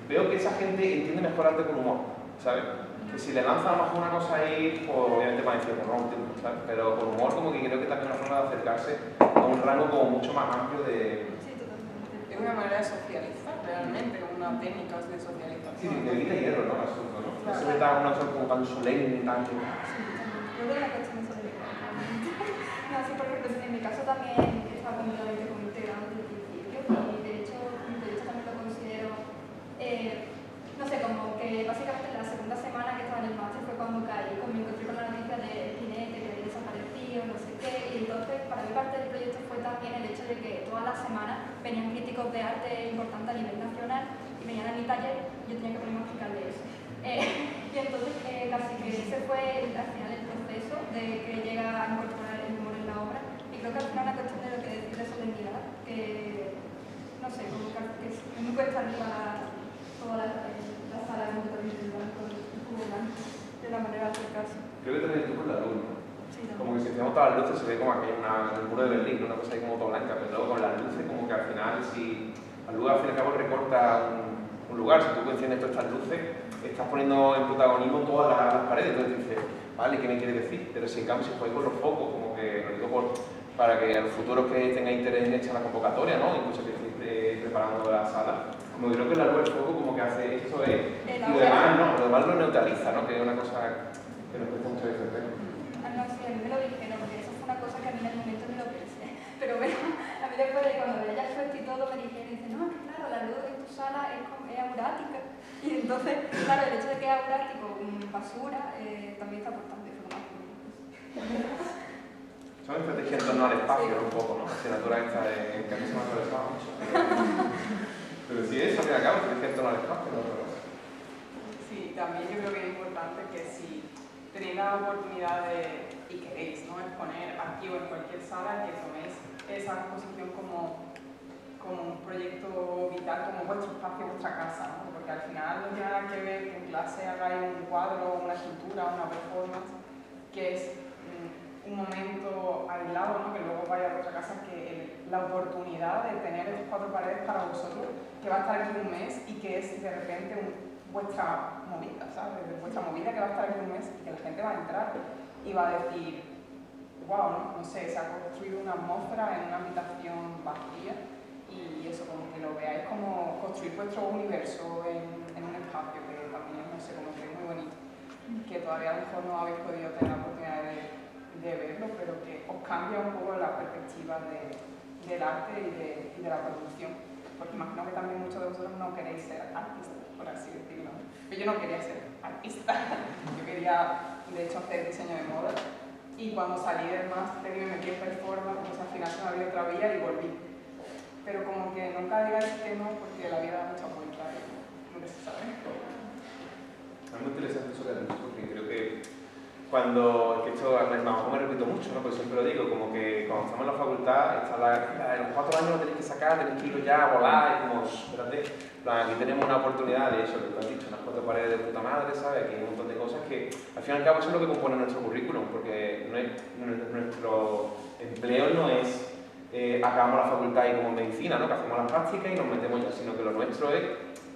veo que esa gente entiende mejor arte con humor, ¿sabes? Que si le lanzan a lo mejor una cosa ahí, pues obviamente va a decir, no, entiendo, ¿sabes? Pero con humor como que creo que también es una forma de acercarse a un rango como mucho más amplio de... Sí, totalmente. Es una manera de socializar, realmente, una técnica de socialización. Sí, te quita hierro, ¿no? El asunto, ¿no? No se ve tan una cosa como tan solemne, tan... Sí, totalmente. Yo creo que la cuestión es sobre no, sí, por ejemplo, en mi caso también está completamente como integrado desde el principio y de hecho mi proyecto también lo considero, no sé, como que básicamente la segunda semana que estaba en el máster fue cuando caí, cuando me encontré con la noticia del jinete que había desaparecido, no sé qué, y entonces para mí parte del proyecto fue también el hecho de que todas las semanas venían críticos de arte importantes a nivel nacional y venían a mi taller y yo tenía que ponerme a explicarle eso. Y entonces casi que ese fue al final el proceso de que llega a incorporar el humor en la obra y creo que al final una cuestión de lo que decís de solemnidad que no sé, como que es muy cuesta arriba toda la sala como también el blanco, el cubo blanco de la manera de acercarse. Creo que también tú con la luz, ¿no? Sí, no. Como que si tenemos todas las luces se ve como aquí el muro de Berlín, una cosa ahí como toda blanca, pero luego con las luces como que al final si la luz al fin y al cabo recorta un lugar, si tú enciendes todas estas luces estás poniendo en protagonismo todas las paredes, entonces dices, vale, ¿qué me quiere decir? Pero si en cambio si juegas con los focos, como que lo digo para que a los futuros que tengan interés en echar la convocatoria, ¿no? Incluso que estéis preparando la sala, como creo que la luz del foco como que hace esto y lo demás no, lo demás lo neutraliza, ¿no? Que es una cosa que nos cuesta muchas veces ver. A mí menos así, a mí me lo dijeron, porque eso fue una cosa que a mí en el momento me lo pensé. Pero bueno, a mí después de cuando veía el fuerte y todo me dijeron, dice, no, es que claro, la luz en tu sala es aurática. Y entonces, claro, el hecho de que es aurático, basura, también está aportando información. Son estrategias en torno al espacio, ¿no? Un poco, ¿no? La asignatura esta de que a mí se me ha atravesado mucho. Pero sí, eso al fin y al cabo, estrategias en torno al espacio, ¿no? Sí, también yo creo que es importante que si tenéis la oportunidad de, y queréis, ¿no?, exponer aquí o en cualquier sala, que toméis esa exposición como un proyecto vital, como vuestro espacio, vuestra casa, ¿no? Porque al final no tiene nada que ver que en clase hagáis un cuadro, una escultura, una performance, que es un momento aislado, ¿no?, que luego vaya a vuestra casa, que la oportunidad de tener estas 4 paredes para vosotros, que va a estar aquí un mes y que es de repente vuestra movida, ¿sabes? Vuestra movida que va a estar aquí un mes y que la gente va a entrar y va a decir, wow, no sé, se ha construido una atmósfera en una habitación vacía y eso, como que lo veáis como construir vuestro universo en un espacio que también, no sé, como que es muy bonito, que todavía a lo mejor no habéis podido tener la oportunidad de verlo, pero que os cambia un poco la perspectiva del arte y de la producción, porque imagino que también muchos de vosotros no queréis ser artistas, por así decirlo. Pero yo no quería ser artista, yo quería de hecho hacer diseño de moda, y cuando salí del máster y me metí en performance, pues al final se me abrió otra vía y volví. Pero como que nunca digáis que no, porque la vida da muchas vueltas y nunca se sabe. Es muy interesante eso que has dicho, porque creo que cuando, que esto me repito mucho, ¿no? Porque siempre lo digo, como que cuando estamos en la facultad, está en los 4 años lo tenéis que sacar, tenéis que ir ya a volar, y como, espérate, aquí tenemos una oportunidad de eso, que tú has dicho, unas 4 paredes de puta madre, ¿sabes? Aquí hay un montón de cosas que, al fin y al cabo, eso es lo que compone nuestro currículum, porque nuestro empleo no es acabamos la facultad y como medicina, ¿no?, que hacemos las prácticas y nos metemos ya, sino que lo nuestro es,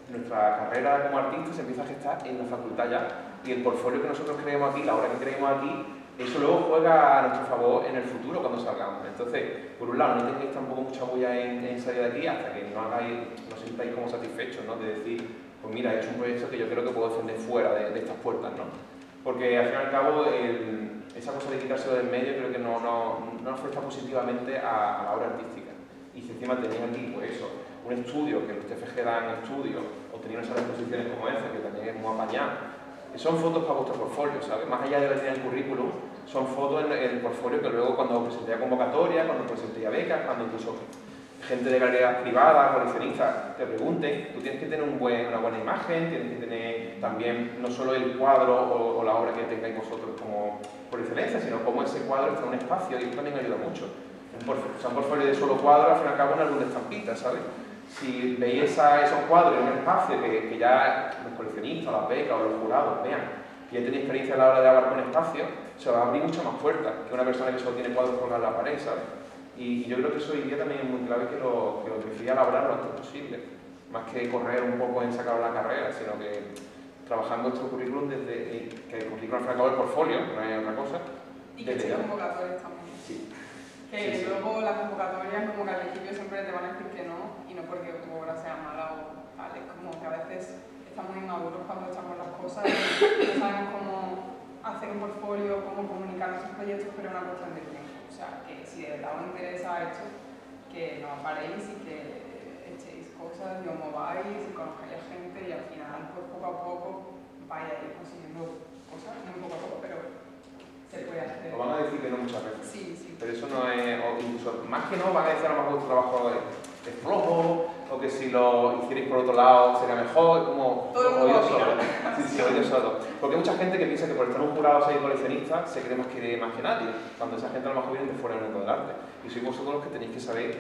nuestra carrera como artista se empieza a gestar en la facultad ya, y el portfolio que nosotros creemos aquí, la obra que creemos aquí, eso luego juega a nuestro favor en el futuro cuando salgamos. Entonces, por un lado, no tengáis tampoco mucha bulla en salir de aquí hasta que no sintáis como satisfechos, ¿no?, de decir, pues mira, he hecho un proyecto que yo creo que puedo defender fuera de estas puertas, ¿no? Porque al fin y al cabo, esa cosa de quitárselo del medio creo que no afecta positivamente a la obra artística. Y si encima tenéis aquí, pues eso, un estudio, que los TFG dan estudios, o tenéis unas exposiciones como esta, que también es muy apañada, son fotos para vuestro portfolio, ¿sabes? Más allá de ver en el currículum, son fotos en el portfolio que luego cuando presentéis a convocatoria, cuando presentéis a becas, cuando incluso gente de galerías privadas, coleccionistas, te pregunten, tú tienes que tener una buena imagen, tienes que tener también no solo el cuadro o la obra que tengáis vosotros como por excelencia, sino cómo ese cuadro está en un espacio, y eso también ayuda mucho. Un portfolio de solo cuadros, al fin y al cabo, en alguna estampita, ¿sabes? Si veis esos cuadros en un espacio que ya los coleccionistas, las becas o los jurados vean que ya tenéis experiencia a la hora de abarcar un espacio, se va a abrir mucho más puertas que una persona que solo tiene cuadros colgados en la pared, ¿sabes? Y yo creo que eso hoy día también es muy clave que lo prefiera elaborar lo antes posible, más que correr un poco en sacar la carrera, sino que trabajando nuestro currículum desde que el currículum al fin y al cabo el portfolio, no es otra cosa. Y que sean convocatorias también. Sí. Que sí, luego las convocatorias como que al principio siempre te van a decir que no, y no porque tu obra sea mala o tal, es como que a veces estamos inmaduros cuando echamos las cosas y no sabemos cómo hacer un portfolio, cómo comunicar nuestros proyectos, pero es una cuestión de tiempo. O sea, que si de verdad os interesa esto, que no paréis y que echéis cosas y os mováis y conozcáis a gente y al final, pues poco a poco, vayáis consiguiendo cosas, muy poco a poco, pero se puede hacer. Os van a decir que no muchas veces. Sí, sí. Pero eso no es, o incluso más que no, van a decir a lo mejor tu trabajo es flojo, o que si lo hicierais por otro lado sería mejor, como oído solo. Sí, oído solo. Porque hay mucha gente que piensa que por estar un jurado o ser coleccionista se cree más que nadie, cuando esa gente a lo mejor viene de fuera del mundo del arte. Y sois vosotros los que tenéis que saber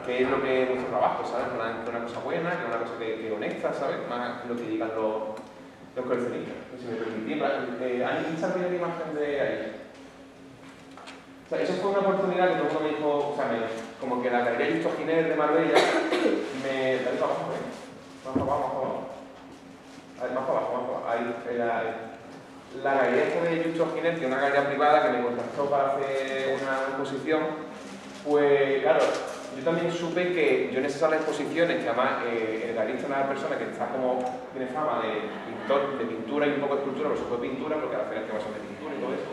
qué es lo que es vuestro trabajo, ¿sabes? Que una cosa buena, que una cosa que honesta, ¿sabes? Más lo que digan los coleccionistas. Si me permitís, ¿han salido la imagen de ahí? O sea, eso fue una oportunidad que todo el mundo me dijo, o sea, como que la galería Justo Giner de Marbella me... Dale para abajo, más para abajo. A ver, más para abajo. Ahí, la galería esta de Justo Giner, que es una galería privada que me contactó para hacer una exposición, pues claro, yo también supe que yo en esa sala de exposiciones, que además el galerista es una persona que está como, tiene fama de pintor, de pintura y un poco de escultura, pero sobre todo de pintura, porque a la feria es que va a ser de pintura y todo eso.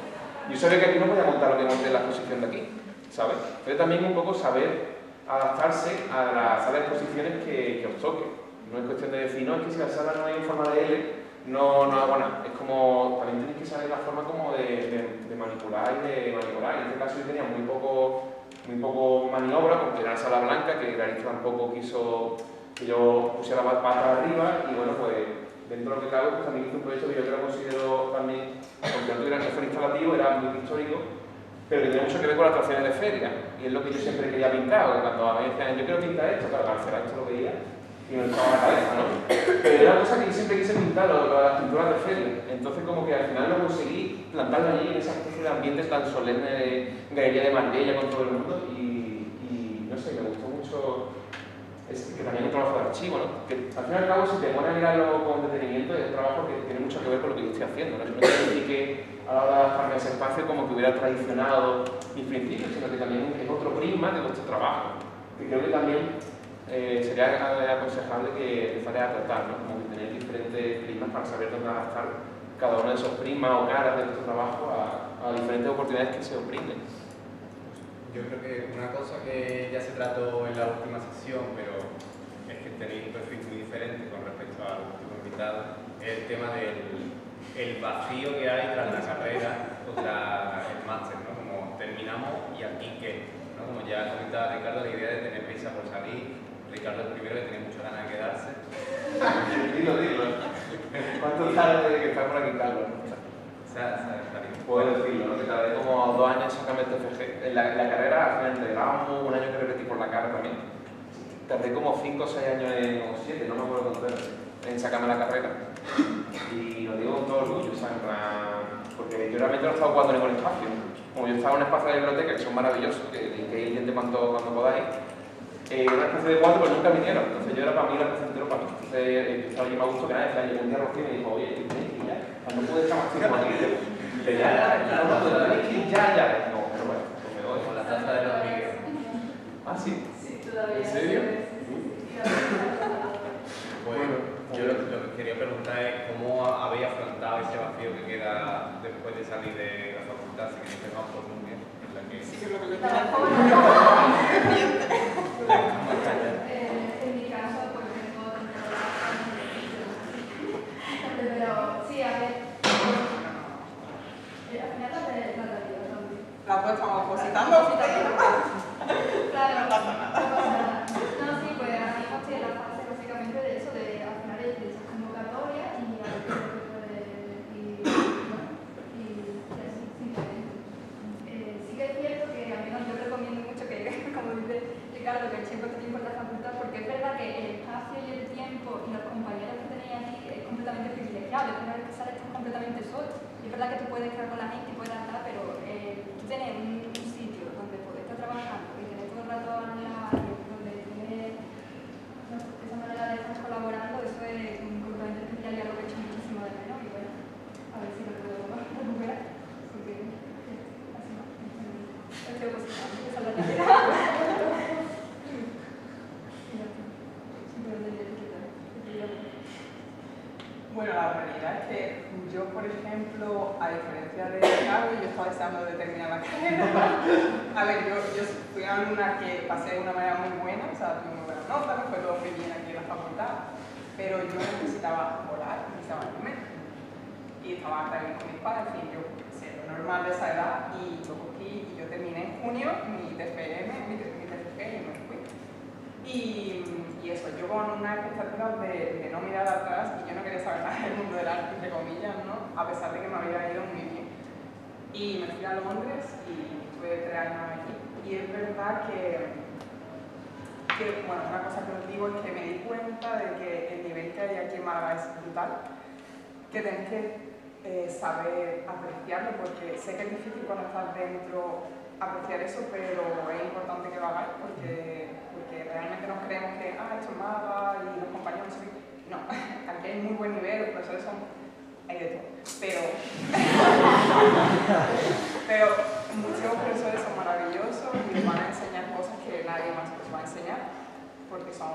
Yo sabía que aquí no podía montar lo que monté en la exposición de aquí, ¿sabes? Pero también un poco saber adaptarse a las salas de exposiciones que os toque. No es cuestión de decir, no, es que si la sala no hay en forma de L, no hago nada. Es como, también tenéis que saber la forma como de manipular y de manipular. En este caso yo tenía muy poco maniobra, porque era la sala blanca, que Clarissa tampoco quiso que yo pusiera la pata arriba, y bueno, pues dentro de lo que cabe, pues también hice un proyecto que yo lo considero también, aunque no tuviera que ser instalativo, era muy histórico, pero que tiene mucho que ver con las atracciones de feria, y es lo que yo siempre quería pintar, porque cuando a mí decían, yo quiero pintar esto, claro, al final esto lo veía, y me estaba en la cabeza, ¿no? Pero era una cosa que yo siempre quise pintar, lo de las pinturas de feria. Entonces como que al final lo conseguí plantarlo allí en esa especie de ambiente tan solemne de galería de Marbella con todo el mundo, y no sé, me gustó mucho. Es que también es un trabajo de archivo, ¿no? Que al fin y al cabo, si te pones a mirarlo con detenimiento, es un trabajo que tiene mucho que ver con lo que yo estoy haciendo, ¿no? Yo no quiero decir que a la hora de adaptarme a ese espacio como que hubiera traicionado mis principios, sino que también es otro prisma de vuestro trabajo, que creo que también sería aconsejable que empezarais a tratar, ¿no? Como que tener diferentes prismas para saber dónde adaptar cada uno de esos prismas o caras de vuestro trabajo a diferentes oportunidades que se os brinden. Yo creo que una cosa que ya se trató en la última sesión, pero es que tenéis un perfil muy diferente con respecto al último invitado, es el tema del vacío que hay tras la carrera o tras el máster, ¿no? Como terminamos y aquí qué, ¿no? Como ya comentaba Ricardo, la idea de tener prisa por salir. Ricardo es el primero que tiene muchas ganas de quedarse. Dilo. ¿Cuánto tarde de que está por aquí Carlos? Puedo decirlo, ¿no? Que tardé como 2 años en sacarme el TFG. En la carrera, al final entregábamos un año que repetí por la cara también. Tardé como 5 o 6 años, o 7, no me acuerdo cuánto era, en sacarme la carrera. Y lo digo con todo orgullo, ¿sabes? Porque yo realmente no he estado jugando en ningún espacio. Como yo estaba en un espacio de biblioteca, que son maravillosos, que hay gente cuando podáis. Una especie de 4, pero nunca vinieron. Entonces yo era para mí la especie entero para mí. Entonces yo estaba yo me gusto que nada, llegó un día Rocío y me dijo, oye, tienes que ir ya. No puedes estar más tiempo aquí. Ya. No, pero bueno, pues me doy. Con la taza de los Miguel. Ah, sí. Sí, todavía. ¿En serio? Bueno, yo lo que quería preguntar es cómo habéis afrontado ese vacío que queda después de salir de la facultad, si queréis pegar por un bien, en la que... Sí, lo que le En mi caso, pues tengo pero sí, a ver, al final la realidad también. La pues estamos opositando. Claro, no pasa nada. No, sí, pues ahora mismo estoy en la fase básicamente de eso, de al final de esas convocatorias y a ver qué puede y así, simplemente. Sí que es cierto que al menos yo recomiendo mucho que, como dice Ricardo, que eche mucho tiempo en la facultad, porque es verdad que el espacio y el tiempo y los compañeros que tenéis aquí es completamente privilegiado. Es una vez que sales estás completamente solo. Y es verdad que tú puedes quedar con la gente y puedes hablar, pero tú tienes un sitio donde poder estar trabajando y tener todo el rato online, donde tener esa manera de estar colaborando, eso es completamente especial y algo que he hecho muchísimo de menos. Y bueno, a ver si lo puedo recuperar. Porque así no. Estoy positiva, esa es la realidad. Bueno, la realidad es que yo, por ejemplo, a diferencia de Ricardo, yo estaba deseando de terminar la carrera. A ver, yo fui una alumna que pasé de una manera muy buena, o sea, tuve muy buenas notas, me fue todo muy bien aquí en la facultad, pero yo necesitaba volar, necesitaba irme. Y estaba también con mis padres, en fin, yo sé lo normal de esa edad, y yo cogí y yo terminé en junio mi TFG y me fui. Y eso, yo con una expectativa de no mirar atrás, y yo no quería saber nada del mundo del arte, entre comillas, ¿no? A pesar de que me había ido muy bien. Y me fui a Londres y estuve 3 años allí. Y es verdad que bueno, una cosa que os digo es que me di cuenta de que el nivel que hay aquí en Málaga es brutal, que tenéis que saber apreciarlo, porque sé que es difícil cuando estás dentro apreciar eso, pero es importante que lo hagáis, porque realmente nos creemos que esto es Málaga y los compañeros no sé qué. No, aquí hay muy buen nivel, los profesores hay de todo, pero muchos profesores son maravillosos y les van a enseñar cosas que nadie más os va a enseñar, porque son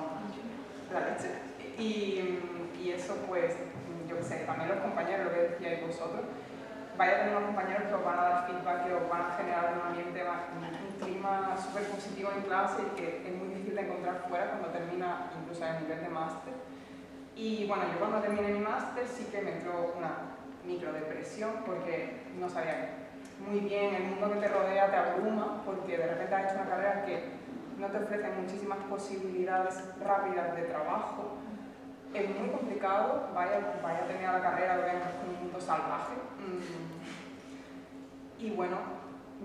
la leche. Y eso, pues, yo qué sé, también los compañeros, lo que decíais vosotros, vais a tener unos compañeros que os van a dar feedback, que os van a generar un ambiente, un clima súper positivo en clase y que es muy difícil de encontrar fuera cuando termina incluso a nivel de máster. Y bueno, yo cuando terminé mi máster sí que me entró una microdepresión porque no sabía muy bien, el mundo que te rodea te abruma porque de repente has hecho una carrera que no te ofrece muchísimas posibilidades rápidas de trabajo. Es muy complicado, vaya a terminar la carrera, veamos con un mundo salvaje. Y bueno,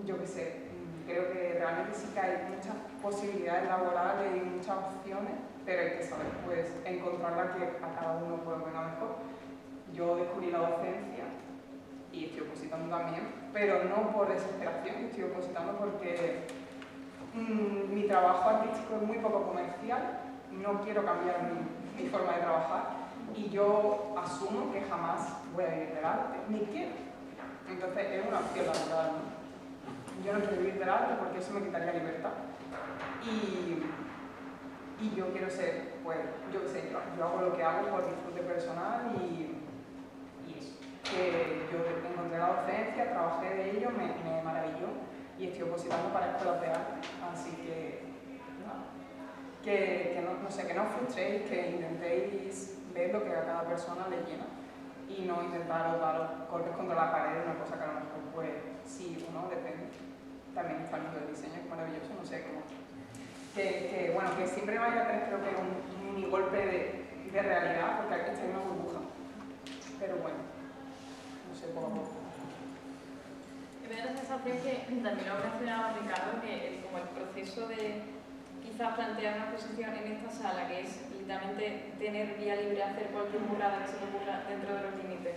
yo qué sé, creo que realmente sí que hay muchas posibilidades laborales y muchas opciones, pero hay que saber pues encontrar la que a cada uno pues venga mejor. Yo descubrí la docencia y estoy opositando también, pero no por desesperación, estoy opositando porque mi trabajo artístico es muy poco comercial, no quiero cambiar mi forma de trabajar y yo asumo que jamás voy a vivir del arte, ni quiero. Entonces es una opción la verdad, ¿no? Yo no quiero vivir del arte porque eso me quitaría libertad y yo quiero ser, pues, yo qué sé, yo hago lo que hago por disfrute personal y eso. Que yo encontré la docencia, trabajé de ello, me maravilló y estoy opositando para escuelas de arte, así que no sé, que no os frustréis, que intentéis ver lo que a cada persona le llena y no intentar daros golpes contra la pared, una cosa que a lo mejor pues sí o no, depende. También está el mundo del diseño, es maravilloso, no sé cómo. Bueno, que siempre vaya a tener creo que un mini golpe de realidad, porque aquí está en una burbuja. Pero bueno, no sé, poco a poco. Me da la sensación que también lo ha mencionado Ricardo, que como el proceso de quizás plantear una exposición en esta sala, que es literalmente tener vía libre, hacer cualquier burrada que se te ocurra dentro de los límites,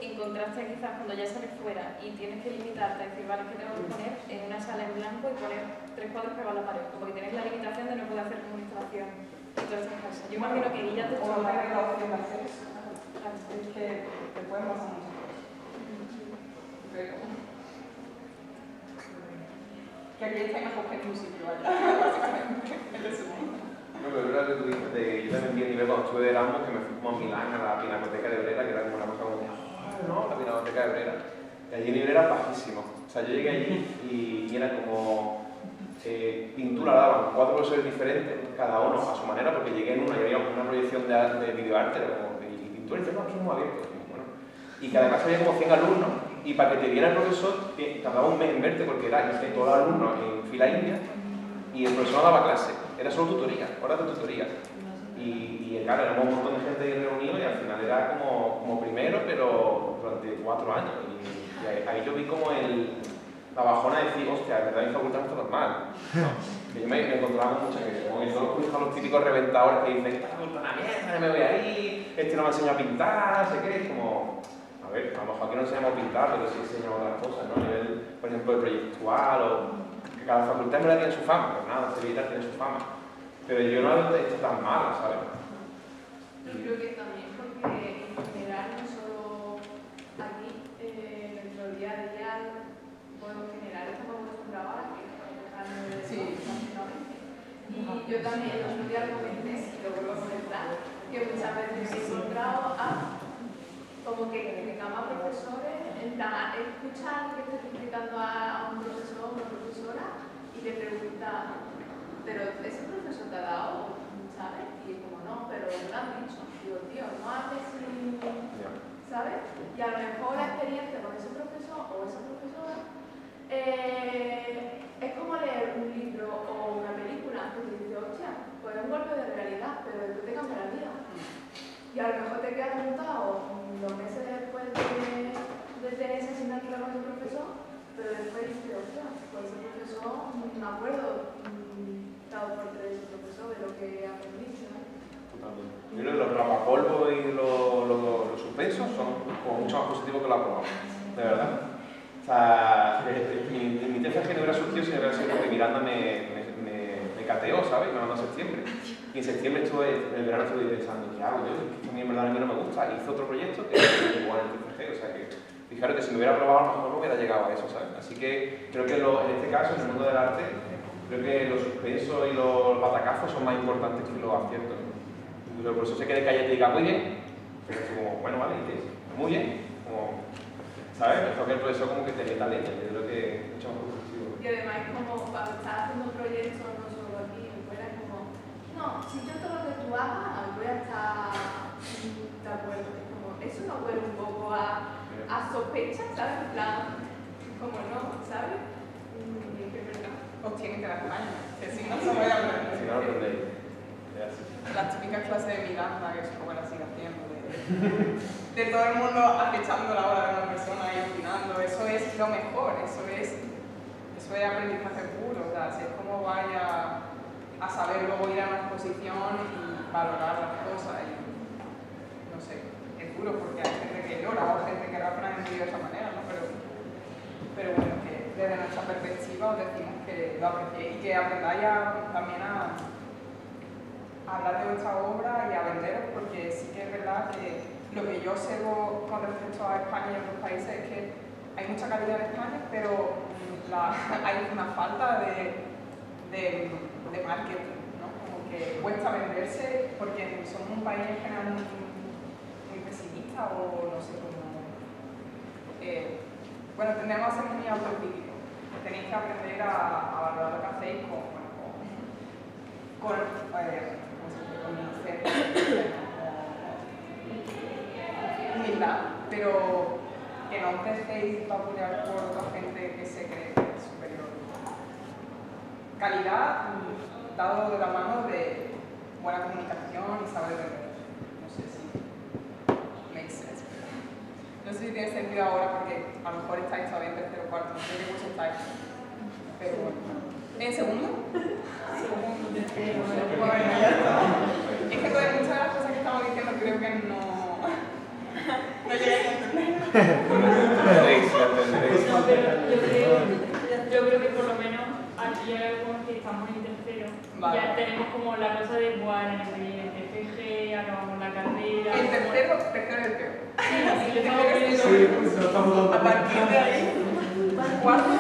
en contraste quizás cuando ya sales fuera y tienes que limitarte a decir, vale, que tengo que poner en una sala en blanco y poner 3 cuadros pegados a la pared, como que tienes la limitación de no poder hacer como una instalación y todas esas cosas. Yo imagino que Guilla te o no tener la opción de hacer eso, es que te pueden pasar muchas cosas. Pero que aquí está mejor que en un sitio, vaya, básicamente, en el segundo. No, pero es lo que tú dices, yo también vi a nivel cuando estuve de Erasmus, que me fui como a Milán, a la Pinacoteca de Brera, que era como una cosa como, no, la Pinacoteca de Brera. Y allí el nivel era bajísimo. O sea, yo llegué allí y era como pintura, daban 4 profesores diferentes, cada uno a su manera, porque llegué en una y había una proyección de videoarte, era como, y pintura, y no, aquí es muy abierto. Bueno, y cada clase había como 100 alumnos, y para que te viera el profesor, tardaba un mes en verte, porque era todos los alumnos en fila india, y el profesor no daba clase, era solo tutoría, horas de tutoría. Y claro, éramos un montón de gente ahí reunidos y al final era como primero, pero durante 4 años. Y ahí yo vi como la bajona de decir, hostia, de verdad mi facultad no está normal. No, que yo me encontraba con mucha gente, como que todos los típicos reventadores que dicen, esta facultad es una mierda, me voy a ir, este no me enseña a pintar, no sé qué, es como, a ver, a lo mejor aquí no enseñamos a pintar, pero sí enseñamos otras cosas, ¿no? A nivel, por ejemplo, de proyectual o que cada facultad en verdad tiene su fama, pero nada, Sevilla tiene su fama. Pero yo no hablo de esto tan malo, ¿sabes? Yo creo que también porque en general, no solo aquí, nuestro día a día, bueno, en general estamos acostumbrados a la queja, Sí. Y yo también el otro día comenté, y lo vuelvo a comentar, que muchas veces me he encontrado como que criticamos a profesores, en plan, escuchar que esté criticando a un profesor o una profesora y te pregunta, pero ese profesor te ha dado, ¿sabes? Y como no, pero me lo han dicho. Digo, tío, no haces, ¿sabes? Y a lo mejor la experiencia con ese profesor o esa profesora es como leer un libro o una película que te dice, hostia, pues es un golpe de realidad, pero después te cambia la vida. Y a lo mejor te quedas preguntado 2 meses después de tener esa asignatura con ese profesor, pero después dices, hostia, pues ese profesor, me acuerdo dado por ese profesor de lo que aprendiste, ¿no? Totalmente. Yo creo que los rapapolvos y los suspensos son como mucho más positivos que los aprobados, de verdad. O sea, mi tesis que no hubiera surgido si no hubiera sido porque Miranda me cateó, ¿sabes? Me mandó a septiembre. Y en septiembre en el verano estuve pensando, ¿qué hago yo? Es que a mí en verdad a mí no me gusta. Hice otro proyecto que es igual en el TFG, o sea que fijaros que si me hubiera probado a lo mejor no hubiera llegado a eso, ¿sabes? Así que creo que en este caso, en el mundo del arte, creo que los suspensos y los batacazos son más importantes que los aciertos. Incluso el profesor se quede callado y te diga, muy bien, pero es como, bueno, vale, ¿y qué? Muy bien. Como, ¿sabes? Mejor que el profesor como que te meta leña, yo creo que es mucho más constructivo. Y además es como cuando estás haciendo un proyecto, no solo aquí, fuera, es como, no, si yo todo lo que tú hagas, voy a estar de acuerdo. Es como, eso no huele un poco a sospecha, ¿sabes? En plan, como no, ¿sabes? Y es que es verdad. Os tienen que dar caña, que si no se voy a aprender. Si no lo aprendéis, es así. Las típicas clases de Miranda, que supongo que las sigue haciendo, de todo el mundo acechando la hora de una persona y opinando, eso es lo mejor, eso es aprendizaje puro, o sea, si es como vaya a saber luego ir a una exposición y valorar las cosas y, no sé, es duro porque hay gente que llora o gente que razona de diversas maneras, ¿no? Pero bueno, que desde nuestra perspectiva os decimos que lo apreciéis y que aprendáis también a hablar de vuestra obra y a venderos, porque sí que es verdad que lo que yo observo con respecto a España y otros países es que hay mucha calidad en España, pero hay una falta de marketing, ¿no? Como que cuesta venderse porque somos un país en general muy pesimista o no sé cómo. Bueno, tendemos a ser muy autocríticos. Tenéis que aprender a valorar lo que hacéis con humildad, pero que no os dejéis vapulear por otra gente que se cree superior. Calidad dado de la mano de buena comunicación y saber vender. No sé si makes sense. No sé si tiene sentido ahora porque a lo mejor estáis todavía en tercero o cuarto, no sé qué curso estáis. Pero bueno. ¿En segundo? Bueno, ya está. Es que muchas de las cosas que estamos diciendo creo que no llegáis a entender. Yo creo que por lo menos aquí hay algunos que estamos en tercero. Vale. Ya tenemos como la cosa de, bueno, en el TFG, acabamos la carrera. El tercero es el peor. Sí, lo estamos viendo. A partir de ahí, cuarto.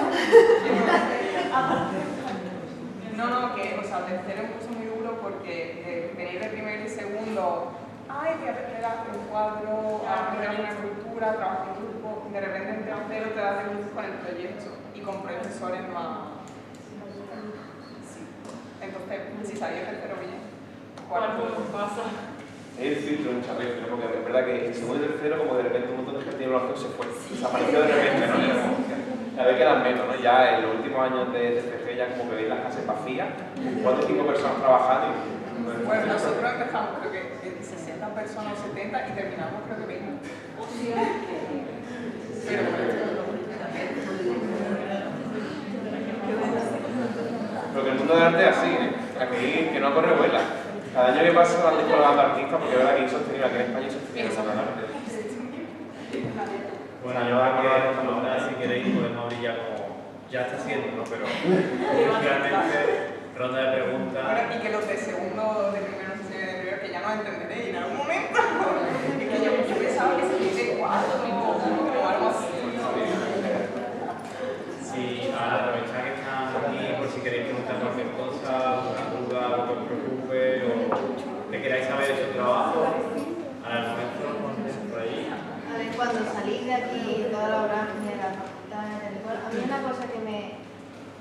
No, que, o sea, tercero es un curso muy duro porque venir de primero y segundo, ay, voy a aprender a hacer un cuadro, a aprender a hacer una estructura, trabajar en grupo, de repente en tercero te das de luz con el proyecto y con profesores más. Sí. Entonces, si salís tercero bien, cuarto pasa. Es el filtro muchas veces, ¿no? Porque es verdad que en segundo y tercero, como de repente un montón de gente tiene los se fue, desapareció de repente, ¿no? Cada vez quedan menos, ¿no? Ya en los últimos años de TFG ya como que veis las clases vacías, 4 o 5 personas trabajando y... Bueno, nosotros empezamos creo que 60 personas o 70 y terminamos creo que 20. Pero Pero que el mundo del arte es así, ¿eh? Aquí que no corre vuela. Cada año que pasa van descolgando artistas porque es verdad que es insostenible, aquí en España es insostenible con el arte. Bueno, yo ahora si queréis podemos abrir ya como... Ya está siendo, ¿no? Pero inicialmente, ronda de preguntas... bueno, y que los de segundo, de primero, de primero, que ya no entenderéis en algún momento. Es que yo pensaba que se dice cuarto o algo así. Sí, aprovechar que están aquí por si queréis preguntar cualquier cosa, alguna duda, algo que os preocupe o que queráis saber de su trabajo. Al momento, por ahí. A ver, cuando salís de aquí, toda la hora de la facultad, a mí una cosa que me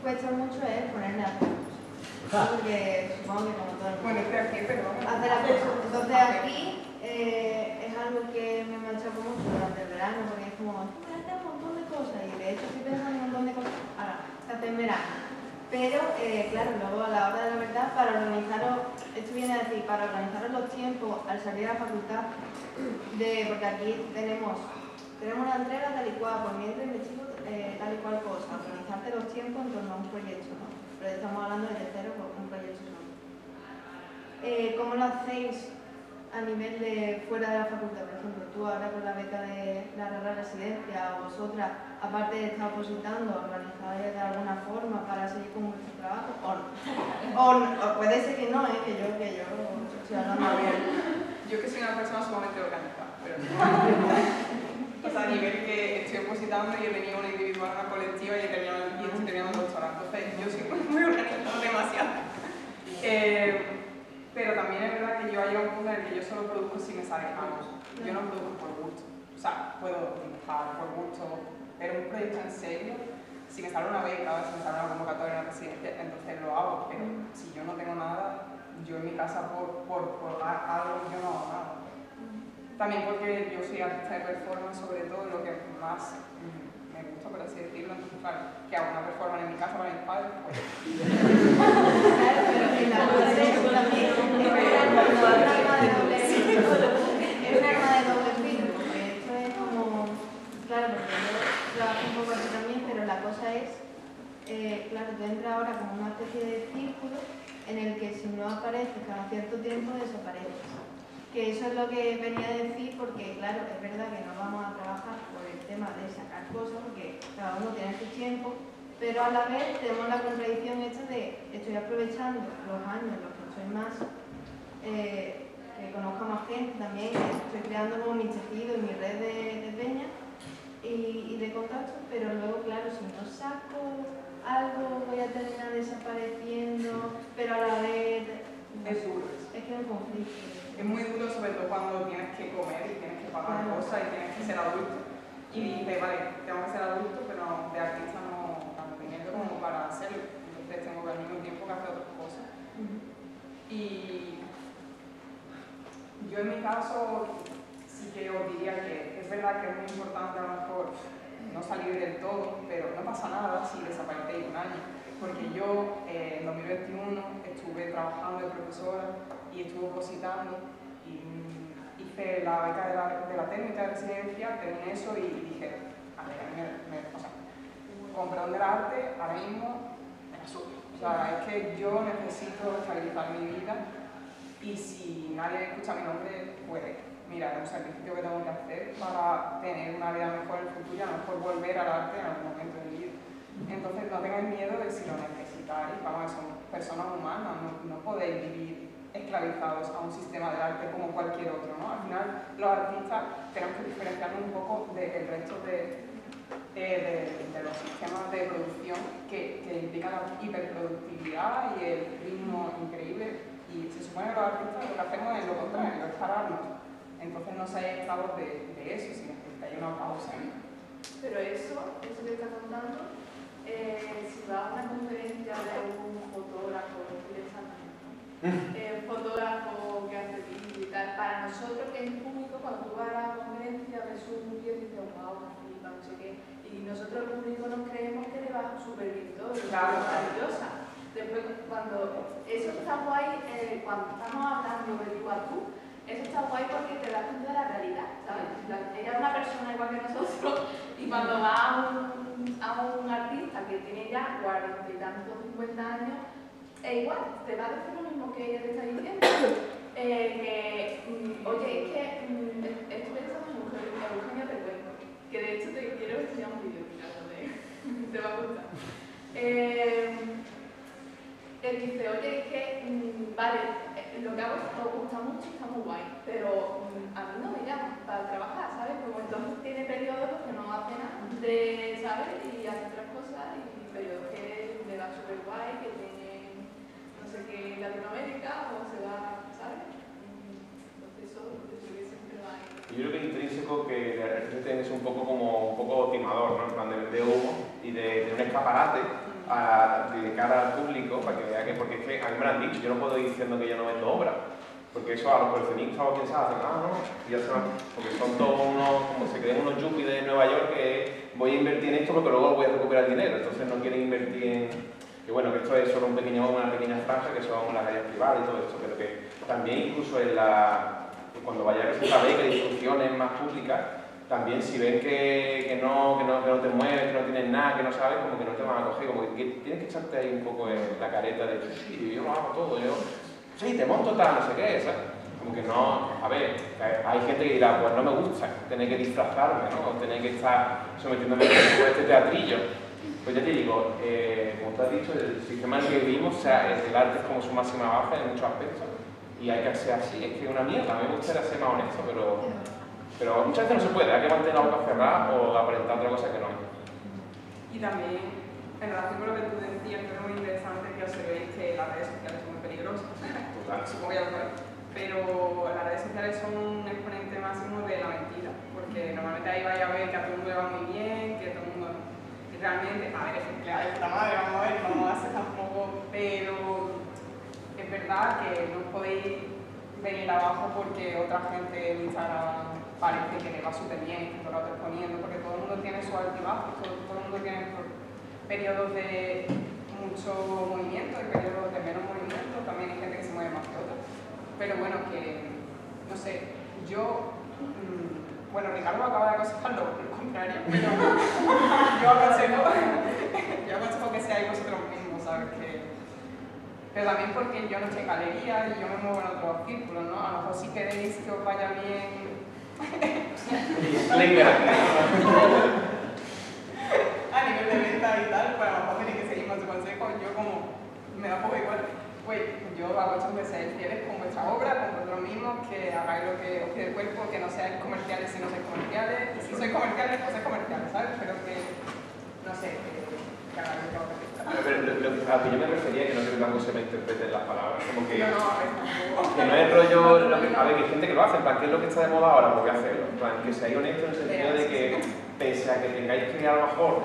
cuesta mucho es ponerme a hacer cosas. Porque supongo que como todo el mundo. Bueno, estoy aquí, pero Hacer las cosas. Entonces aquí es algo que me machaca mucho durante el verano, porque es como, voy a hacer un montón de cosas. Y de hecho estoy pensando en un montón de cosas ahora, que hacer en verano. Pero, claro, luego a la hora de la verdad, para organizaros, esto viene a decir, para organizaros los tiempos al salir a la facultad, porque aquí tenemos una entrega tal y cual, por mientras investigo tal y cual cosa, organizarte los tiempos en torno a un proyecto, ¿no? Pero estamos hablando de tercero por un proyecto solo. ¿Cómo lo hacéis a nivel de fuera de la facultad? Por ejemplo, tú ahora con la beca de la Real Residencia o vosotras, aparte de estar opositando, ¿organizáis de alguna forma para seguir con vuestro trabajo? O puede ser que no, que yo estoy hablando a bien. ver, yo que soy una persona sumamente organizada, pero o sea, a nivel que estoy opositando y he tenido una individual, una colectiva y estoy teniendo un doctorado. Entonces, yo soy muy organizada, demasiado. Pero también es verdad que yo hay un punto en el que yo solo produzco si me sale algo. Yo no produzco por gusto. O sea, puedo dibujar por gusto, pero un proyecto en serio, si me sale una beca, si me sale una convocatoria en la residencia, entonces lo hago, pero si yo no tengo nada, yo en mi casa por algo yo no hago nada. También porque yo soy artista de performance, sobre todo, lo que más me gusta, por así decirlo, entonces claro, que hago una performance en mi casa para mis padres, pues... Claro, pero en la parte también es un arma de doble filo. Es un arma de doble filo, porque esto es como... Claro, porque yo trabajo un poco así también, pero la cosa es... claro, tú entras ahora como una especie de círculo en el que si no apareces cada cierto tiempo desapareces. Que eso es lo que venía a decir, porque claro, es verdad que no vamos a trabajar por el tema de sacar cosas, porque cada uno tiene su tiempo, pero a la vez tenemos la contradicción esta de estoy aprovechando los años en los que estoy más, que conozca más gente también, estoy creando como mi tejido y mi red de peña y de contactos, pero luego claro, si no saco algo voy a terminar desapareciendo, pero a la vez... Es duro. Es que es un conflicto. Es muy duro, sobre todo cuando tienes que comer y tienes que pagar cosas y tienes que ser adulto. Y dices, vale, tengo que ser adulto, pero de artista no gano dinero como para hacerlo. Entonces tengo que al mismo tiempo que hacer otras cosas. Y yo en mi caso sí que os diría que es verdad que es muy importante a lo mejor no salir del todo, pero no pasa nada si desaparecéis un año. Porque yo en 2021 estuve trabajando de profesora y estuve opositando y hice la beca de la técnica de residencia, terminé eso y dije, a ver, o sea, con perdón del arte, ahora mismo me la subo. O sea, es que yo necesito estabilizar mi vida y si nadie escucha mi nombre, pues mira, es un sacrificio que tengo que hacer para tener una vida mejor en el futuro y a lo mejor volver al arte en algún momento de mi vida. Entonces no tengáis miedo de si lo necesitáis, vamos, son personas humanas, no podéis vivir esclavizados a un sistema del arte como cualquier otro, ¿no? Al final los artistas tenemos que diferenciarnos un poco del resto de los sistemas de producción que implican la hiperproductividad y el ritmo increíble, y se supone que los artistas lo que hacemos es lo contrario, es pararnos. Entonces no seáis esclavos de eso, si necesitáis una pausa. Pero eso que está contando, si vas a una conferencia de un fotógrafo, fotógrafo que hace vídeo y tal, para nosotros que es público, cuando tú vas a la conferencia ves un vídeo y dices, wow, una flipa, no sé qué, y nosotros el público nos creemos que le va súper bien todo, es maravillosa. Después, cuando eso está guay, cuando estamos hablando de tú a tú, eso está guay porque te das cuenta de la realidad, ¿sabes? Ella es una persona igual que nosotros y cuando vas a un artista que tiene ya 40 y tantos, 50 años, igual, te va a decir lo mismo que ella te está diciendo. Oye, es que estoy pensando en Eugenia te cuento, que de hecho te quiero enseñar un vídeo, te va a gustar. Él dice, oye, es que, vale, lo que hago os gusta mucho y está muy guay, pero a mí no me llaman para trabajar, ¿sabes? Como entonces tiene periodos que no hace nada, ¿sabes? Y hace otras cosas, y periodos que le va súper guay, que tiene, no sé qué, Latinoamérica, o se va, ¿sabes? Entonces eso que siempre va ahí. Yo creo que es intrínseco que el artista tiene que ser un poco timador, ¿no? En plan de vender humo y de un escaparate de cara al público para que vea que, porque es que a mí me lo han dicho, yo no puedo ir diciendo que yo no vendo obra, porque eso a los coleccionistas o quien sabe, hacen, no, y ya se van, porque son todos unos, como se creen unos yuppies de Nueva York que voy a invertir en esto porque luego voy a recuperar dinero, entonces no quieren invertir en, que bueno, que esto es solo una pequeña franja que son las áreas privadas y todo esto, pero que también incluso cuando vaya a presentar beca de instrucciones más públicas, también si ven que no te mueves, que no tienes nada, que no sabes, como que no te van a coger, como que tienes que echarte ahí un poco en la careta de sí, yo lo hago todo, sí, te monto tal, no sé qué, ¿sabes? Como que no, a ver, hay gente que dirá, pues no me gusta tener que disfrazarme, ¿no? O tener que estar sometiéndome a este teatrillo. Pues ya te digo, como tú has dicho, el sistema en el que vivimos, o sea, el arte es como su máxima baja en muchos aspectos y hay que ser así, es que es una mierda, a mí me gustaría ser más honesto, pero muchas veces no se puede, hay que mantener la boca cerrada o aparentar otra cosa que no es. Y también, en relación con lo que tú decías, creo que es muy interesante que observéis que las redes sociales son muy peligrosas. Total. Supongo que ya lo sabéis. pero las redes sociales son un exponente máximo de la mentira, porque normalmente ahí vais a ver que a todo el mundo le va muy bien, que todo el mundo realmente, a ver, es empleado de puta madre, vamos a ver, no hace tampoco, pero es verdad que no podéis venir abajo porque otra gente en Instagram parece que le va súper bien, que todo lo está exponiendo, porque todo el mundo tiene su altibajo, todo el mundo tiene periodos de mucho movimiento y periodos de menos movimiento, también hay gente que se mueve más que otra. Pero bueno, que no sé, yo, bueno, Ricardo acaba de aconsejar lo contrario, pero yo aconsejo que seáis vosotros mismos, ¿sabes? Pero también porque yo no estoy en galería y yo me muevo en otros círculos, ¿no? A lo mejor si queréis que os vaya bien a nivel de venta y tal, pues a lo mejor tenéis que seguir más consejos. Yo como me da poco igual, pues yo aconsejo que seáis fieles con vuestra obra, con vosotros mismos, que hagáis lo que os pide el cuerpo, que no seáis comerciales si no sois comerciales, y si sois comerciales, pues sois comerciales, ¿sabes? Pero que, no sé, que hagáis lo que os pide. Pero a lo que yo me refería, que no quiero que tampoco se me interpreten las palabras, como que... No, a ver, tampoco. Que no es rollo, a ver, que hay gente que lo hace, ¿para qué es lo que está de moda ahora? Pues voy a hacerlo. En plan, que seáis honestos en el sentido de que, pese a que tengáis que a lo mejor,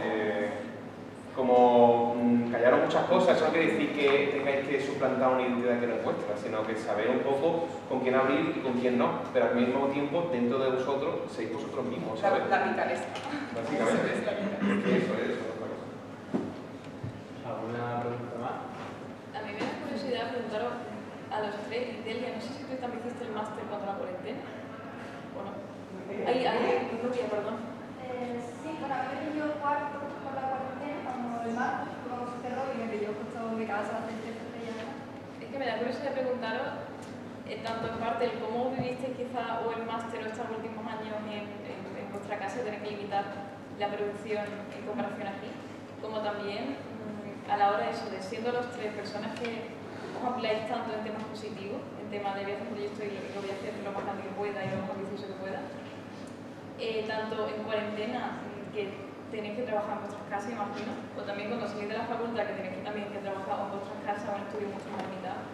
como callaros muchas cosas, eso no quiere decir que tengáis que suplantar una identidad que no es vuestra, sino que saber un poco con quién abrir y con quién no, pero al mismo tiempo, dentro de vosotros, seáis vosotros mismos, ¿sabes? La picaresca. Básicamente. Eso es. ¿Alguna pregunta más? A mí me da curiosidad preguntaros a los tres, Delia, no sé si tú también hiciste el máster contra la cuarentena, ¿o no? Rubia, perdón. Sí, bueno, a mí me pilló cuarto por la cuarentena, cuando el martes, cuando se cerró y me pilló justo mi casa hace 3 ya. Es que me da curiosidad preguntaros, tanto en parte el cómo vivisteis quizá o el máster o estos últimos años en vuestra casa, tener que limitar la producción en comparación aquí, como también a la hora de eso, de siendo los tres personas que os ampliáis tanto en temas positivos, en temas de voy a hacer un proyecto y lo voy a hacer lo más grande que pueda y lo más ambicioso que pueda, tanto en cuarentena, que tenéis que trabajar en vuestras casas, imagino, o también cuando salís de la facultad, que tenéis que también que trabajar en vuestras casas o en estudios mucho más limitados.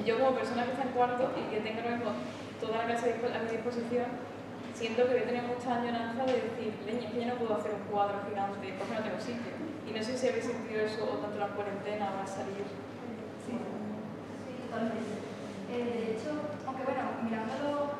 Yo como persona que está en cuarto y que tengo ahora mismo toda la clase a mi disposición, siento que voy a tener mucha añoranza de decir, leña, es que yo no puedo hacer un cuadro gigante porque no tengo sitio. Y no sé si habéis sentido eso o tanto en la cuarentena o al salir. Sí, totalmente. De hecho, aunque bueno, mirándolo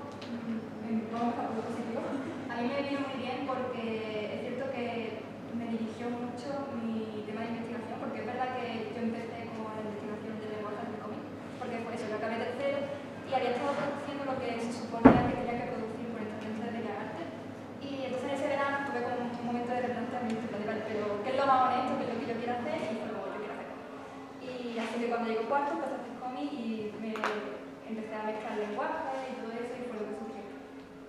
en modo positivo, a mí me vino muy bien porque es cierto que me dirigió mucho mi tema de investigación, porque es verdad que yo empecé como la investigación de lenguajes del cómic, porque por eso yo acabé tercero y había estado produciendo lo que se suponía que tenía que producir por el talento de Bellas Artes. Y entonces ese verano tuve como un momento de replanteamiento, pero ¿qué es lo más honesto? ¿Qué es lo que yo quiero hacer? Y fue lo que yo quiero hacer. Y así que cuando llegó cuarto empecé a hacer cómic y me empecé a mezclar lenguajes y todo eso y fue lo que surgió.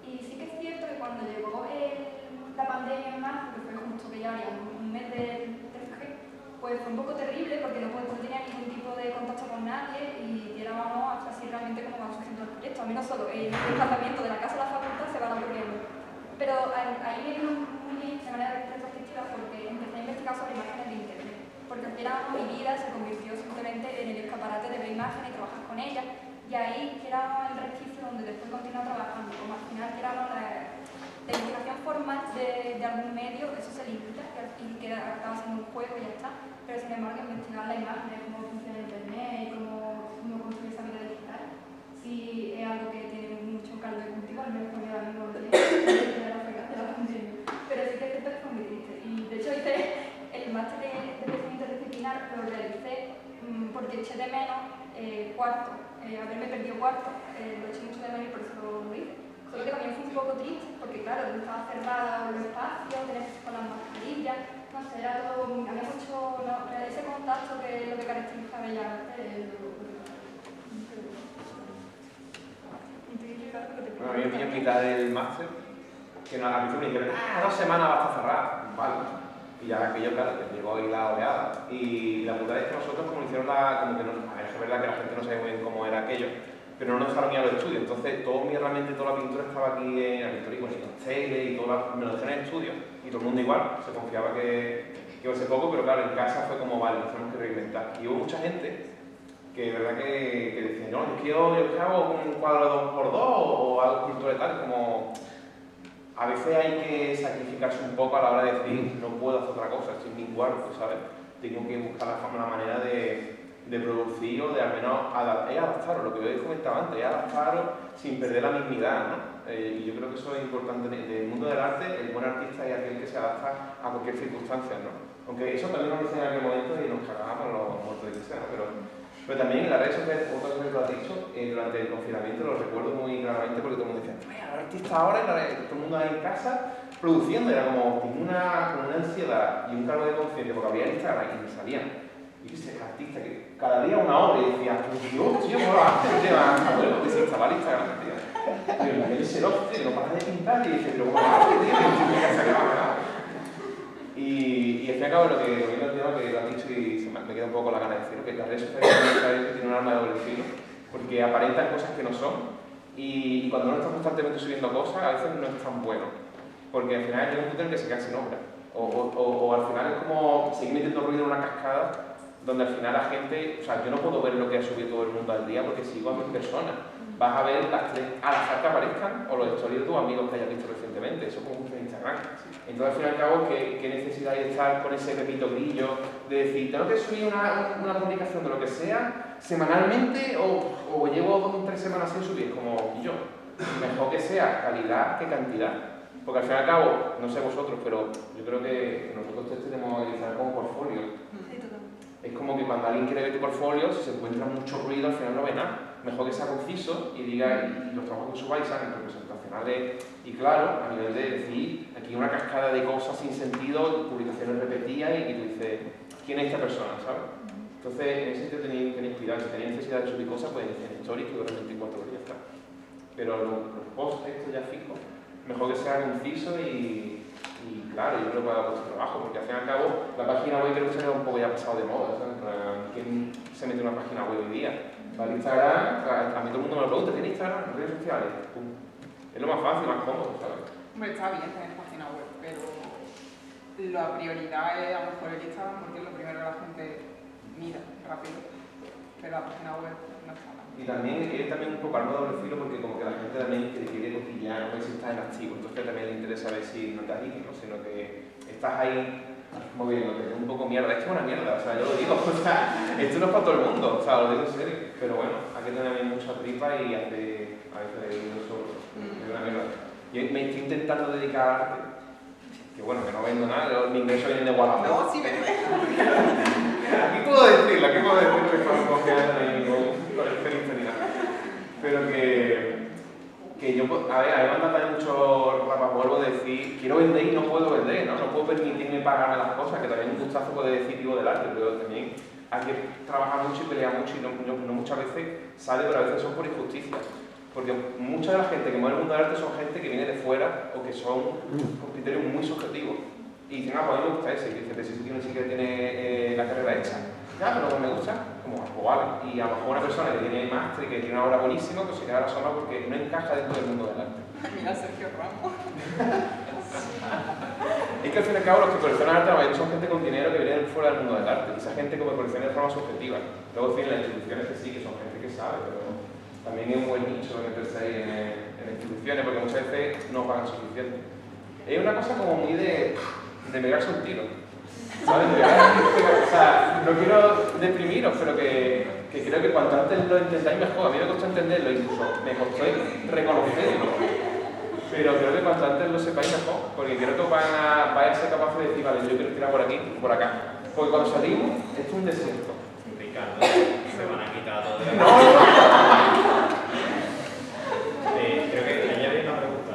Y sí que es cierto que cuando llegó la pandemia en marzo, que fue justo que ya había un mes del 3G, pues fue un poco terrible porque no tenía ningún tipo de contacto con nadie y éramos así realmente como vamos haciendo el proyecto. A mí no solo el desplazamiento de la casa a la facultad se van ocurriendo. Pero ahí me vino muy bien de manera retrospectiva porque empecé a investigar sobre imágenes de internet. Porque al final mi vida se convirtió simplemente en el escaparate de ver imágenes y trabajar con ellas. Y ahí que era el resquicio donde después continué trabajando. Como al final que era la investigación formal de algún medio, eso se limita y queda acaba siendo un juego y ya está. Pero sin embargo investigar la imagen, cómo funciona internet y cómo construir esa vida digital, sí es algo que tiene mucho caldo de cultivo, al menos porque ahora mismo lo tiene. Pero sí que es cierto que fue muy triste. Y de hecho hice el máster de crecimiento disciplinar, lo realicé porque eché de menos cuarto, haberme perdido cuarto, lo eché mucho de menos y por eso lo hice. Solo que también fue un poco triste, porque claro, estaba cerrado los espacios, tenés que con las mascarillas, no sé, era todo, había mucho, ese contacto que es lo que caracteriza a Bellas Artes. Bueno, a mí me pilló en mitad del máster, que al principio me dijeron, 2 semanas va a estar cerrado, vale. Y ya aquello, claro, que llegó ahí la oleada. Y la putada es que nosotros, como hicieron como que no, a ver, es verdad que la gente no sabía muy bien cómo era aquello, pero no nos dejaron ir a los estudios. Entonces, toda mi herramienta y toda la pintura estaba aquí en la pintura y los teles y todo, me lo dejaron en el estudio. Y todo el mundo igual, se confiaba que iba a ser poco, pero claro, en casa fue como, vale, nos tenemos que reinventar. Y hubo mucha gente que es verdad que decían, no, yo hago un cuadro 2x2 o algo escultura y tal, como a veces hay que sacrificarse un poco a la hora de decir, no puedo hacer otra cosa, estoy en mi cuarto, ¿sabes? Tengo que buscar la manera de producir o de al menos adaptaros, lo que yo comentaba antes, adaptaros sin perder la mismidad, ¿no? Y yo creo que eso es importante. En el mundo del arte, el buen artista es aquel que se adapta a cualquier circunstancia, ¿no? Aunque eso también nos dicen en aquel momento y nos cagábamos los muertos de que sea, ¿no? Pero también en las redes sociales, otra cosa que lo has dicho, durante el confinamiento lo recuerdo muy claramente porque todo el mundo decía, mira, los artistas ahora, todo el mundo ahí en casa produciendo, era como una ansiedad y un cargo de conciencia, porque había Instagram y me salían, y yo sé, artistas que cada día una hora y decía, Dios, tío, ¿cómo lo haces? El tema, abuelo, que se instala Instagram, tío. Pero en el Xerox, tío, no paras de pintar y dices, pero ¿cómo lo haces, tío? Y al fin y al cabo lo que volviendo al tema que lo has dicho y me queda un poco la gana de decirlo, que las redes sociales tienen un arma de doble filo, porque aparentan cosas que no son y cuando uno está constantemente subiendo cosas a veces no es tan bueno, porque al final llega un punto en el que se queda sin obra, o al final es como seguir metiendo ruido en una cascada donde al final la gente, o sea, yo no puedo ver lo que ha subido todo el mundo al día porque sigo a 1000 personas. Vas a ver las 3 al azar que aparezcan o los stories de tus amigos que hayas visto recientemente, eso como mucho en Instagram. Entonces al fin y al cabo, ¿qué necesidad hay de estar con ese pepito grillo de decir, tengo que subir una publicación de lo que sea semanalmente o llevo 3 semanas sin subir, como yo? Mejor que sea calidad que cantidad. Porque al fin y al cabo, no sé vosotros, pero yo creo que nosotros tenemos que utilizar como portfolio. Sí, totalmente. Es como que cuando alguien quiere ver tu portfolio, si se encuentra mucho ruido, al final no ve nada. Mejor que sea conciso y diga, y los trabajos que subáis sean representacionales y claro, a nivel de decir, aquí hay una cascada de cosas sin sentido, publicaciones repetidas y tú dices, ¿quién es esta persona? ¿Sabes? Entonces, en ese sentido tenéis cuidado, si tenéis necesidad de subir cosas, pues en stories que duran 24 horas y ya está. Pero los posts, estos ya fijos, mejor que sea conciso y claro, yo creo que para vuestro trabajo, porque al fin y al cabo la página web creo que se ha un poco ya pasado de moda, ¿sabes? ¿Quién se mete en una página web hoy día? Va al Instagram, a mí todo el mundo me lo pregunta, ¿tiene Instagram? ¿En redes sociales? ¡Pum! Es lo más fácil, más cómodo, ¿sabes? Hombre, está bien tener página web, pero la prioridad es a lo mejor el Instagram porque es lo primero que la gente mira rápido, pero la página web no está mal. Y también es un poco arma de doble filo porque como que la gente también quiere cotillear, no ve si estás en activo, entonces también le interesa ver si no estás ahí, ¿no? Sino que estás ahí moviéndote, es un poco mierda, esto es una mierda, o sea, yo lo digo, o sea, esto no es para todo el mundo, o sea, lo digo en serio, pero bueno, hay que tener mucha tripa y a veces es una mierda. Yo me estoy intentando dedicar al arte, que bueno, que no vendo nada, mi ingreso viene de Wallapop. No, sí, vende. Aquí puedo decirlo que estamos confiando en ningún coleccionista ni nada. Pero que yo, a ver, a mí me anda también mucho rapapolvo de decir, quiero vender y no puedo vender, ¿no? No puedo permitirme pagarme las cosas, que también es un gustazo poder decir vivo del arte, pero también hay que trabajar mucho y pelear mucho y no muchas veces sale, pero a veces son por injusticia. Porque mucha de la gente que mueve el mundo del arte son gente que viene de fuera o que son con criterios muy subjetivos. Y dicen, ah, pues a mí me gusta ese. Y dice, pero si tú ni siquiera tiene la carrera hecha. Ya, pero me gusta, como vale. Y a lo mejor una persona que tiene máster y que tiene una obra buenísima, pues se queda sola porque no encaja dentro del mundo del arte. Mira, Sergio Ramos. Es que al fin y al cabo los que coleccionan arte la mayoría son gente con dinero que viene fuera del mundo del arte. Y esa gente como colecciona de forma subjetiva. Luego tienen las instituciones que sí, que son gente que sabe, pero también es un buen nicho meterse ahí en instituciones porque muchas veces no pagan suficiente. Es una cosa como muy de pegarse un tiro, ¿sabes? O sea, no quiero deprimiros, pero que creo que cuanto antes lo entendáis mejor. A mí me costó entenderlo, incluso me costó reconocerlo, pero creo que cuanto antes lo sepáis mejor, porque creo que vais a ser capaces de decir, vale, yo quiero tirar por aquí, por acá. Porque cuando salimos, esto es un desierto. Ricardo, se van a quitar todo de la creo que ella había una pregunta.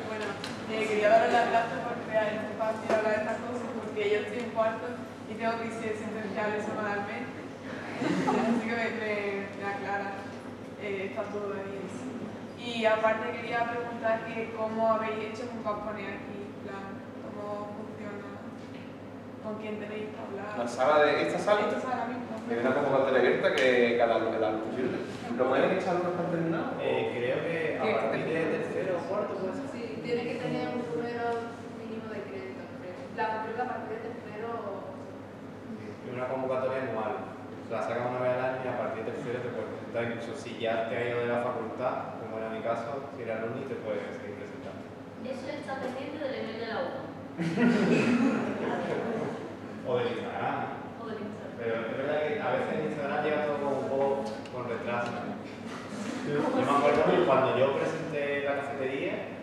Bueno, quería daros las gracias por crear este espacio y hablar de estas cosas, porque yo estoy en cuarto y tengo crisis existenciales semanalmente, así que me aclara, está todo ahí. Y aparte quería preguntar que cómo habéis hecho para poner aquí, plan, cómo funciona, con quién tenéis que hablar. La sala de esta sala. Esta sala misma. Hay una convocatoria abierta que cada uno la posible. ¿Lo pueden echar unos que han terminado? Creo que a partir de tercero o cuarto puede ser. Sí, tiene que tener un número mínimo de crédito, creo. Creo que a partir de tercero. Es una convocatoria anual. O sea, sacan una vez al año y a partir historia te puedes presentar, incluso si ya te has ido de la facultad, como era mi caso, si eras alumni te puedes seguir presentando. Eso está pendiente del email de la UNA. O del Instagram. O del Instagram. Pero es verdad que a veces en Instagram llega todo como un poco con retraso. Yo me acuerdo que cuando yo presenté la cafetería,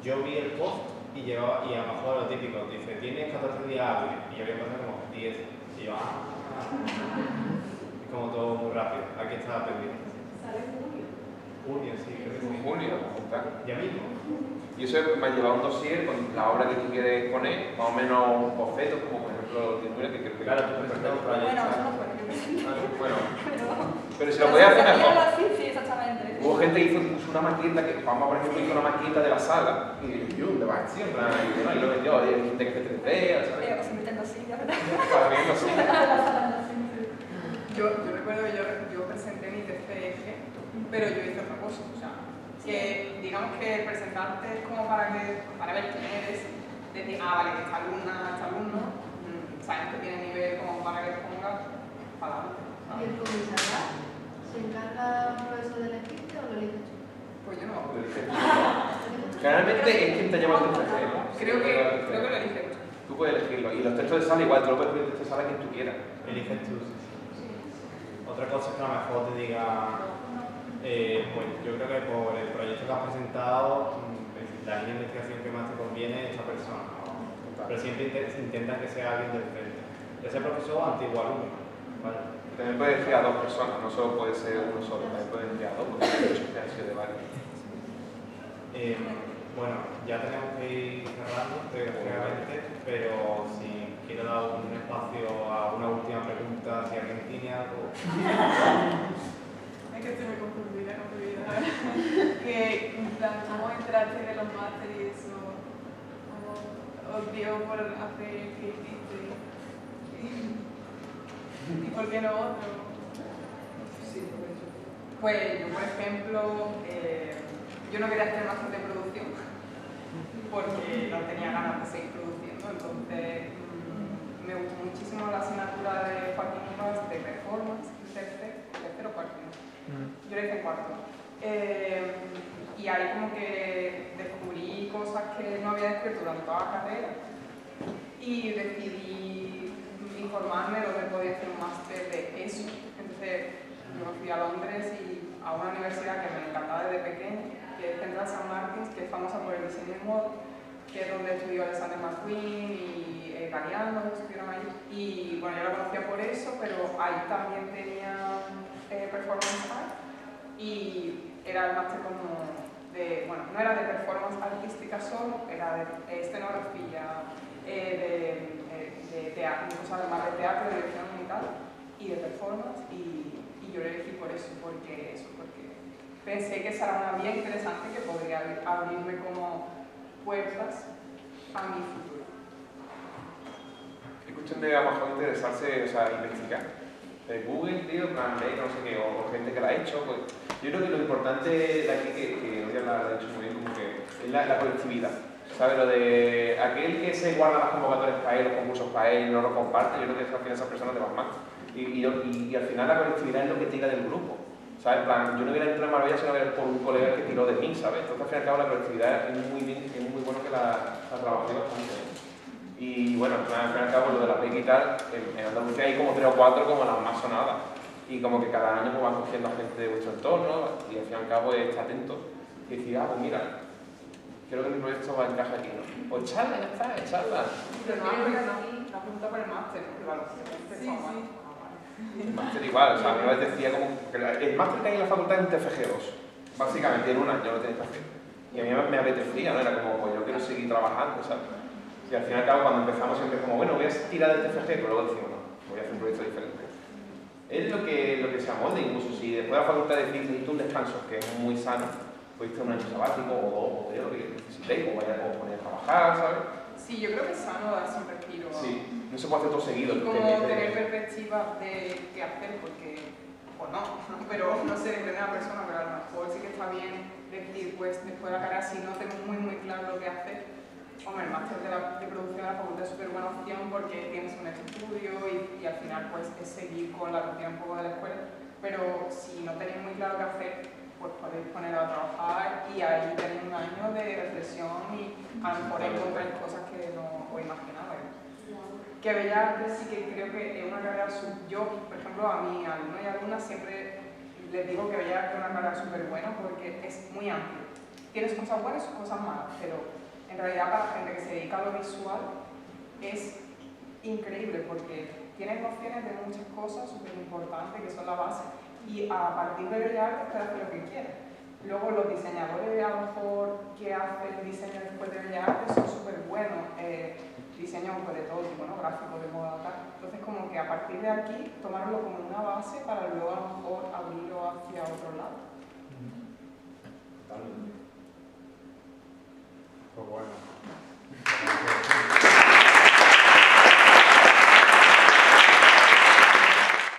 yo vi el post y llevaba, y a lo mejor lo típico, dice, tienes 14 días hábiles, y yo había pasado como 10. Y yo, es como todo muy rápido. Aquí estaba pendiente. Sale en junio. Junio, sí, creo que sí. Junio, tal. Ya mismo. Y eso me ha llevado un dossier con la obra que tú quieres poner, más o menos un boceto, como por ejemplo Tintura, que creo que... Claro, tú presentas un proyecto. Bueno, eso no fue lo que pensé. Bueno, pero si lo podías hacer mejor. Sí, sí, exactamente. Hubo gente que hizo incluso una maqueta, que Juanma, por ejemplo, hizo una maqueta de la sala. Y yo, ¿de Banksy? En plan, y lo vendió, y hay gente que hace 3D, ¿sabes? O se meten así, la verdad. Para mí, no sé. Yo recuerdo que yo presenté mi TFG, pero yo hice otra cosa, o sea, que digamos que presentarte es como para ver quién eres, decir, vale, que esta alumna, este alumno, saben que tiene nivel como para que te pongas para adelante. ¿Y el comisariado? ¿Se encarga el profesor del equipo o lo eliges tú? Pues yo no. Generalmente es quien te llama el TFG, ¿no? Creo que lo eliges tú. Tú puedes elegirlo. Y los textos de sala igual, tú lo puedes pedir texto de sala quien tú quieras. Eliges tú, sí. Otra cosa es que a lo mejor te diga, pues yo creo que por el proyecto que has presentado, la línea de investigación que más te conviene es esta persona, ¿no? Pero siempre intentan que sea alguien del frente. Ya sea profesor o antiguo alumno. ¿Vale? También puedes elegir a 2 personas, no solo puede ser uno solo, también puedes elegir a 2, porque hay muchos que han sido de varios. Bueno, ya tenemos que ir cerrando, desgraciadamente, pero si quiero dar un espacio a una última pregunta, si alguien tiene algo. Es que estoy muy confundida con mi vida. Que, en plan, ¿cómo entraste de los másteres y eso? ¿Cómo os dio por hacer el que hiciste? ¿Y por qué no otro? Sí, por eso. Pues yo, por ejemplo, yo no quería hacer máster de producción porque no tenía ganas de seguir produciendo, entonces me gustó muchísimo la asignatura de Joaquín Ibas de performance, tercero o cuarto, yo le hice cuarto. Y ahí como que descubrí cosas que no había descubierto durante toda la carrera y decidí informarme donde podía hacer un máster de eso. Entonces yo me fui a Londres y a una universidad que me encantaba desde pequeña, que es Central St. Martins, que es famosa por el diseño de moda, que es donde estudió Alexander McQueen y Galeano, estuvieron ahí. Y bueno, yo la conocía por eso, pero ahí también tenía performance art y era el máster como de, bueno, no era de performance artística solo, era de escenografía, de teatro, además de teatro, de dirección y tal, y de performance, y yo lo elegí por eso, porque pensé que esa era una vía interesante que podría abrirme como puertas a mi futuro. Es cuestión de a lo mejor interesarse, o sea, investigar. Google, tío, plan, no sé qué, o gente que la ha hecho, pues yo creo que lo importante de aquí, que hoy ya lo ha dicho muy bien, como que es la colectividad. ¿Sabes? Lo de aquel que se guarda las convocatorias para él, los concursos para él y no lo comparte, yo creo que al final esa persona te va más. Y al final la colectividad es lo que tira del grupo. ¿Sabes? En plan, yo no hubiera entrado en Marbella si no hubiera por un colega que tiró de mí, ¿sabes? Entonces al fin y al cabo la colectividad es muy bueno que la trabajé bastante. Y bueno, al fin y al cabo lo de la PEC y tal, en Andalucía hay como 3 o 4 como las más sonadas. Y como que cada año pues, van cogiendo a gente de vuestro entorno y al fin y al cabo está atento y decir, pues mira, creo que mi proyecto va a encajar aquí, ¿no? Pues echarla, ya está, echarla. Pero no, la pregunta por el máster, claro. Sí, sí. El máster igual, o sea, a mí me decía como que el máster que hay en la facultad es un TFG2, básicamente en un año lo tenéis que hacer. Y a mí me apetecía, ¿no? Era como, pues yo quiero seguir trabajando, ¿sabes? Y al fin y al cabo cuando empezamos siempre como, bueno, voy a tirar del TFG, pero luego decimos, no, voy a hacer un proyecto diferente. Es lo que se amolde, incluso si después de la facultad decís, necesito un descanso, que es muy sano, podéis tener un año sabático o 2 o 3, lo que necesitéis, o poner a trabajar, ¿sabes? Sí, yo creo que es sano darse un respiro. Sí, no se puede hacer todo seguido. Y como tener perspectiva de qué hacer, porque, o no, pero no sé, depende de la persona, pero a lo mejor sí que está bien decir, pues después de la carrera, si no tengo muy claro lo que hacer, hombre, el máster de producción de la facultad es súper buena opción porque tienes un estudio y al final pues es seguir con la rutina un poco de la escuela. pero si no tenéis muy claro qué hacer, pues podéis poneros a trabajar y ahí tenéis un año de reflexión y a lo mejor encontráis cosas que no os imaginabais. Que Bellas Artes sí que creo que es una carrera, yo, por ejemplo, a mis alumnos y alumnas siempre les digo que Bellas Artes es una carrera súper buena porque es muy amplia. Tiene sus cosas buenas y sus cosas malas, pero en realidad para la gente que se dedica a lo visual es increíble porque tiene nociones de muchas cosas súper importantes que son la base y a partir de Bellas Artes puedes hacer lo que quieras. Luego los diseñadores a lo mejor que hacen diseño después de Bellas Artes son súper buenos. Diseño de todo tipo, ¿no? Gráfico, de moda, tal. Entonces como que a partir de aquí tomarlo como una base para luego a lo mejor abrirlo